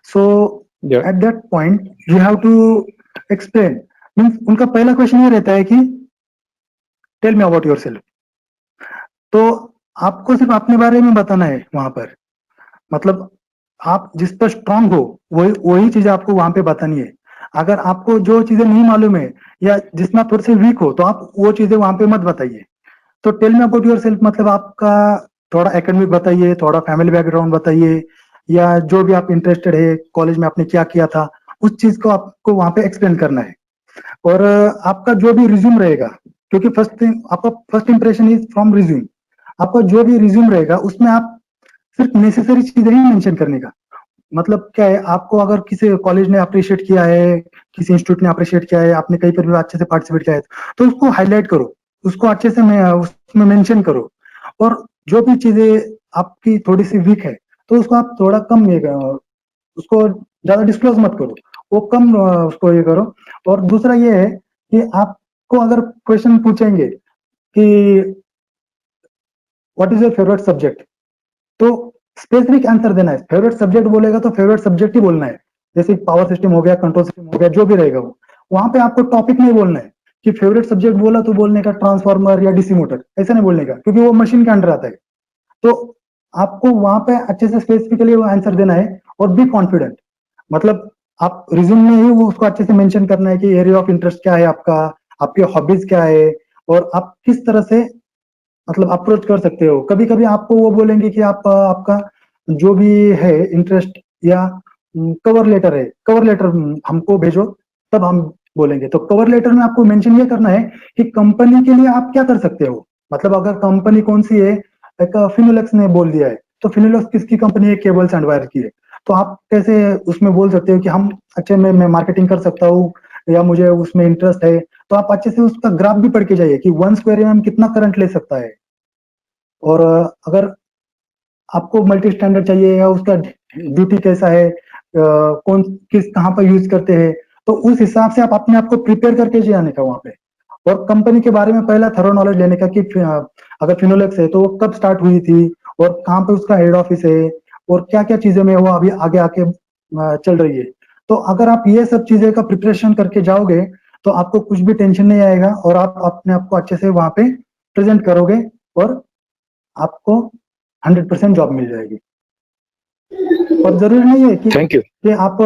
so at that point you have to explain. Means उनका पहला question ये रहता है कि tell me about yourself. तो आपको सिर्फ अपने बारे में बताना है वहां पर, मतलब आप जिस पर स्ट्रांग हो वही चीजें आपको वहां पे बतानी है। अगर आपको जो चीजें नहीं मालूम है या जिसमें आप थोड़े से वीक हो तो आप वो चीजें वहां पे मत बताइए। तो टेल मी अबाउट योरसेल्फ मतलब आपका थोड़ा एकेडमिक बताइए, थोड़ा फैमिली बैकग्राउंड बताइए, या जो भी आप इंटरेस्टेड है, कॉलेज में आपने क्या किया था, उस चीज को आपको वहां पे एक्सप्लेन करना है। और आपका जो भी रिज्यूम रहेगा, क्योंकि आपका first impression is from resume, आपका जो भी रिज्यूम रहेगा उसमें आप सिर्फ नेसेसरी चीजें ही मेंशन करने का। मतलब क्या है, आपको अगर किसी कॉलेज ने अप्रिशिएट किया है, किसी इंस्टीट्यूट ने अप्रिशिएट किया है, आपने कहीं पर भी अच्छे से पार्टिसिपेट किया है, तो उसको हाईलाइट करो, उसको अच्छे से उसमें मेंशन करो। और जो भी चीजें आपकी थोड़ी सी वीक है तो उसको आप थोड़ा कम उसको ज्यादा डिस्क्लोज मत करो, वो कम उसको ये करो। और दूसरा ये है कि आपको अगर क्वेश्चन पूछेंगे कि what is your favourite subject, तो स्पेसिफिक आंसर देना है। फेवरेट सब्जेक्ट बोलेगा तो फेवरेट सब्जेक्ट ही बोलना है, जैसे पावर सिस्टम हो गया, कंट्रोल सिस्टम हो गया, जो भी रहेगा वो। वहां पे आपको टॉपिक नहीं बोलना है कि फेवरेट सब्जेक्ट बोला तो बोलने का ट्रांसफार्मर या डीसी मोटर, ऐसा नहीं बोलने का, क्योंकि वो मशीन के अंडर आता है। तो आपको वहां पे अच्छे से स्पेसिफिकली वो आंसर देना है और बी कॉन्फिडेंट। मतलब आप रिज्यूम में ही वो उसको अच्छे से मेंशन करना है कि एरिया ऑफ इंटरेस्ट क्या है आपका, आपके हॉबीज क्या है, और आप किस तरह से मतलब अप्रोच कर सकते हो। कभी कभी आपको वो बोलेंगे कि आप आपका जो भी है इंटरेस्ट या कवर लेटर है, कवर लेटर हमको भेजो, तब हम बोलेंगे। तो कवर लेटर में आपको मेंशन ये करना है कि कंपनी के लिए आप क्या कर सकते हो। मतलब अगर कंपनी कौन सी है, एक फिनोलेक्स ने बोल दिया है, तो फिनोलेक्स किसकी कंपनी है, केबल्स एंड वायर की है, तो आप कैसे उसमें बोल सकते हो कि हम अच्छे में मैं मार्केटिंग कर सकता हूँ या मुझे उसमें इंटरेस्ट है। तो आप अच्छे से उसका ग्राफ भी पढ़ के जाइए कि 1 स्क्वायर एमएम कितना करंट ले सकता है। और अगर आपको मल्टी स्टैंडर्ड चाहिए या उसका ड्यूटी कैसा है, कौन किस कहाँ पर यूज करते हैं, तो उस हिसाब से आप अपने आप को प्रिपेयर करके जाने का वहां पे। और कंपनी के बारे में पहला थरो नॉलेज लेने का कि अगर फिनोलेक्स है तो वो कब स्टार्ट हुई थी और कहाँ पे उसका हेड ऑफिस है और क्या क्या चीजें में वो अभी आगे आके चल रही है। तो अगर आप ये सब चीजें का प्रिपरेशन करके जाओगे तो आपको कुछ भी टेंशन नहीं आएगा और आप अपने आप को अच्छे से वहां पे प्रेजेंट करोगे और आपको 100% जॉब मिल जाएगी। और जरूरी नहीं है कि आप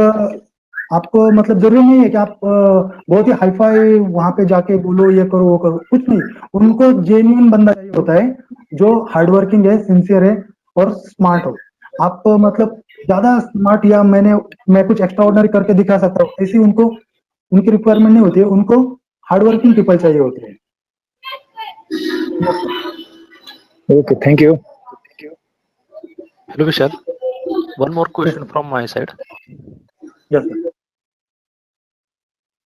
आपको मतलब जरूरी नहीं है कि आप बहुत ही हाईफाई वहां पे जाके बोलो ये करो वो करो, कुछ नहीं। उनको जेन्युइन बंदा चाहिए होता है जो हार्ड वर्किंग है, सिंसियर है और स्मार्ट हो। आप मतलब ज्यादा स्मार्ट या मैं कुछ एक्स्ट्रा ऑर्डिनरी करके दिखा सकता हूँ, ऐसी उनको उनकी रिक्वायरमेंट नहीं होती है। उनको हार्ड वर्किंग पीपल चाहिए होते हैं। Okay, thank you. Hello, Vishal. One more question from my side. Yes sir.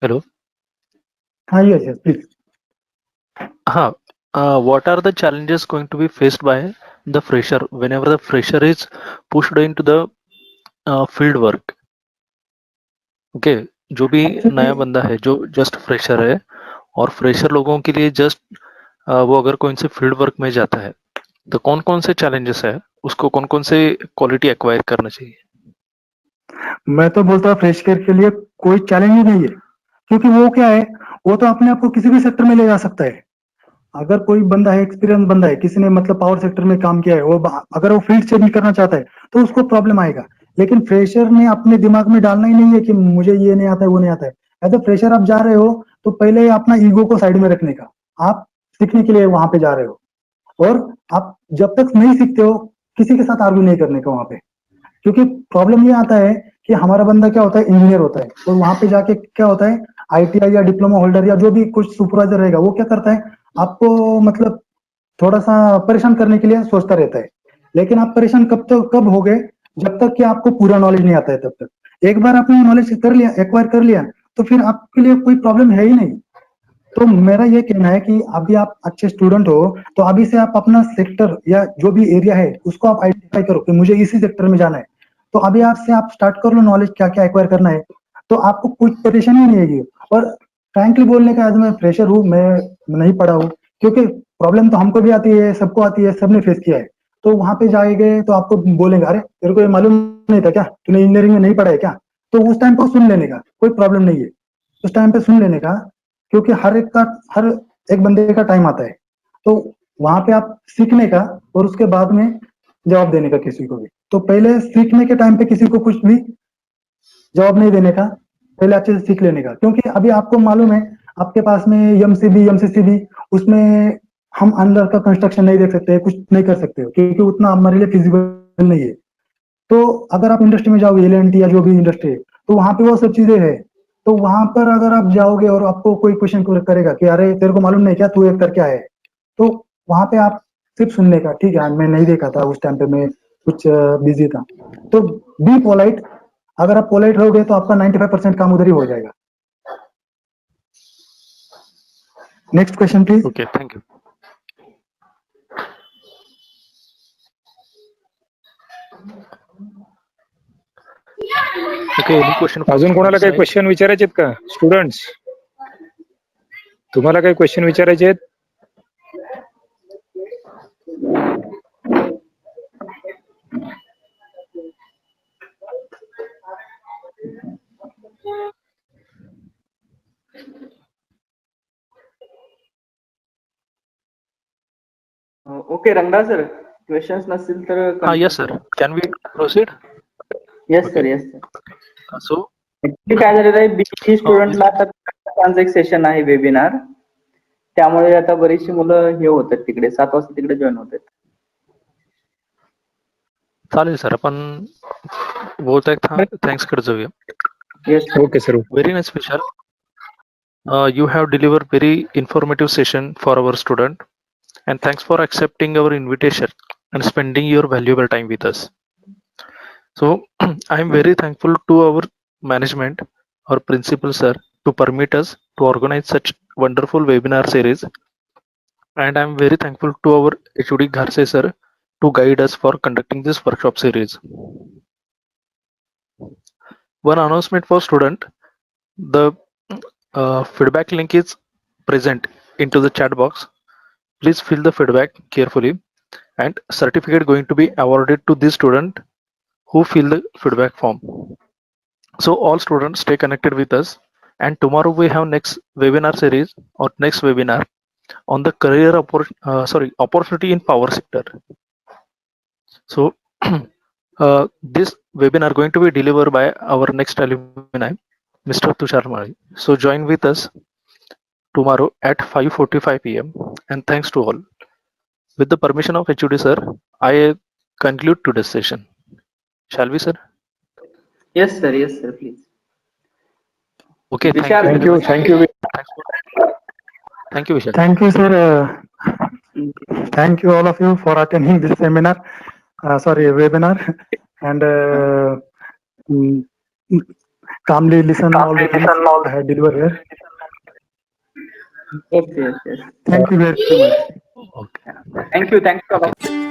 Hello. हाँ yes yes please. What are the challenges going to be faced by the fresher whenever the fresher is pushed into the field work? Okay, जो भी actually नया बंदा है जो just fresher है और fresher लोगों के लिए जस्ट वो अगर कोई से फील्ड वर्क में जाता है तो कौन कौन से चैलेंजेस है, उसको कौन कौन से क्वालिटी एक्वायर करना चाहिए? मैं तो बोलता हूँ फ्रेशर के लिए कोई चैलेंज ही नहीं है, क्योंकि वो क्या है, वो तो अपने आप को किसी भी सेक्टर में ले जा सकता है। अगर कोई बंदा है, एक्सपीरियंस बंदा है, किसी ने मतलब पावर सेक्टर में काम किया है, अगर वो फील्ड चेंज करना चाहता है तो उसको प्रॉब्लम आएगा। लेकिन फ्रेशर ने अपने दिमाग में डालना ही नहीं है कि मुझे ये नहीं आता है वो नहीं आता है। एज अ फ्रेशर आप जा रहे हो तो पहले अपना ईगो को साइड में रखने का, आप सीखने के लिए वहां पे जा रहे हो। और आप जब तक नहीं सीखते हो किसी के साथ आर्ग्यू नहीं करने का वहां पे। क्योंकि प्रॉब्लम ये आता है कि हमारा बंदा क्या होता है, इंजीनियर होता है, और वहां पे जाके क्या होता है, आईटीआई या डिप्लोमा होल्डर या जो भी कुछ सुपरवाइजर रहेगा वो क्या करता है, आपको मतलब थोड़ा सा परेशान करने के लिए सोचता रहता है। लेकिन आप परेशान कब हो गए, जब तक कि आपको पूरा नॉलेज नहीं आता है तब तक। एक बार आपने नॉलेज कर लिया, एक्वायर कर लिया, तो फिर आपके लिए कोई प्रॉब्लम है ही नहीं। तो मेरा ये कहना है कि अभी आप अच्छे स्टूडेंट हो तो अभी से आप अपना सेक्टर या जो भी एरिया है उसको आप आइडेंटिफाई करो कि मुझे इसी सेक्टर में जाना है। तो अभी आपसे आप स्टार्ट कर लो नॉलेज क्या क्या एक्वायर करना है, तो आपको कुछ परेशानी नहीं आएगी। और फ्रैंकली बोलने का, आज मैं फ्रेशर हूँ, मैं नहीं पढ़ा हूँ, क्योंकि प्रॉब्लम तो हमको भी आती है, सबको आती है, सबने फेस किया है। तो वहां पे जाएंगे तो आपको बोलेंगे अरे तेरे को ये मालूम नहीं था क्या, तूने इंजीनियरिंग में नहीं पढ़ा है क्या। तो उस टाइम पर सुन लेने का कोई प्रॉब्लम नहीं है, उस टाइम पे सुन लेने का, क्योंकि हर एक बंदे का टाइम आता है। तो वहां पे आप सीखने का और उसके बाद में जवाब देने का किसी को भी। तो पहले सीखने के टाइम पे किसी को कुछ भी जवाब नहीं देने का, पहले अच्छे से सीख लेने का। क्योंकि अभी आपको मालूम है आपके पास में एमसीबी एमसीसीबी, उसमें हम अंदर का कंस्ट्रक्शन नहीं देख सकते, कुछ नहीं कर सकते हो, क्योंकि उतना हमारे लिए फिजिबल नहीं है। तो अगर आप इंडस्ट्री में जाओगे, एल या जो भी इंडस्ट्री है, तो वहां पे वो सब चीजें है। तो वहां पर अगर आप जाओगे और आपको कोई क्वेश्चन करेगा कि अरे तेरे को मालूम नहीं क्या, तू ये करके आया है, तो वहां पे आप सिर्फ सुनने का, ठीक है मैं नहीं देखा था उस टाइम पे, मैं कुछ बिजी था। तो बी पोलाइट, अगर आप पोलाइट रहोगे तो आपका 95% काम उधर ही हो जाएगा। Next question please. Okay, thank you. Okay, any question from अजून your कोणाला काही side? क्वेश्चन विचारायचे आहेत का स्टुडंट्स? तुम्हाला काही क्वेश्चन विचारायचे आहेत? ओके रंगदा सर, क्वेश्चन्स नसतील तर Yes, sir. Can we proceed? Yes sir, Okay. Yes sir. So, actually काय झालेलं आहे, बीई स्टुडंटला आता ट्रान्झॅक्ट सेशन आहे वेबिनार, त्यामुळे आता बरीचशी मुलं हे होतात तिकडे 7 वाजता तिकडे जॉईन होतात. चालेल सर, आपण बोलता एक थँक्स कडे जाऊया. Yes okay sir. Very nice, Vishal. You have delivered very informative session for our student, and thanks for accepting our invitation and spending your valuable time with us. So, I am very thankful to our management, our principal sir, to permit us to organize such wonderful webinar series, and I am very thankful to our HOD Gharse sir to guide us for conducting this workshop series. One announcement for student: the feedback link is present into the chat box. Please fill the feedback carefully, and certificate going to be awarded to the student who fill the feedback form. So all students stay connected with us, and tomorrow we have next webinar series or next webinar on the opportunity in power sector. So this webinar going to be delivered by our next alumni, Mr. Tushar Mali. So join with us tomorrow at 5:45 p.m. and thanks to all. With the permission of HOD sir, I conclude today's session. Shall we, sir? Yes, sir. Yes, sir. Please. Okay, Vishal, thank you. Thank you. Thank you, Vishal. Thank you, sir. Thank you all of you for attending this seminar. Webinar, and mm, calmly listen all the things I had delivered here. Yes, yes, yes. Thank you very much. Okay. Thank you. Thanks a lot. Okay.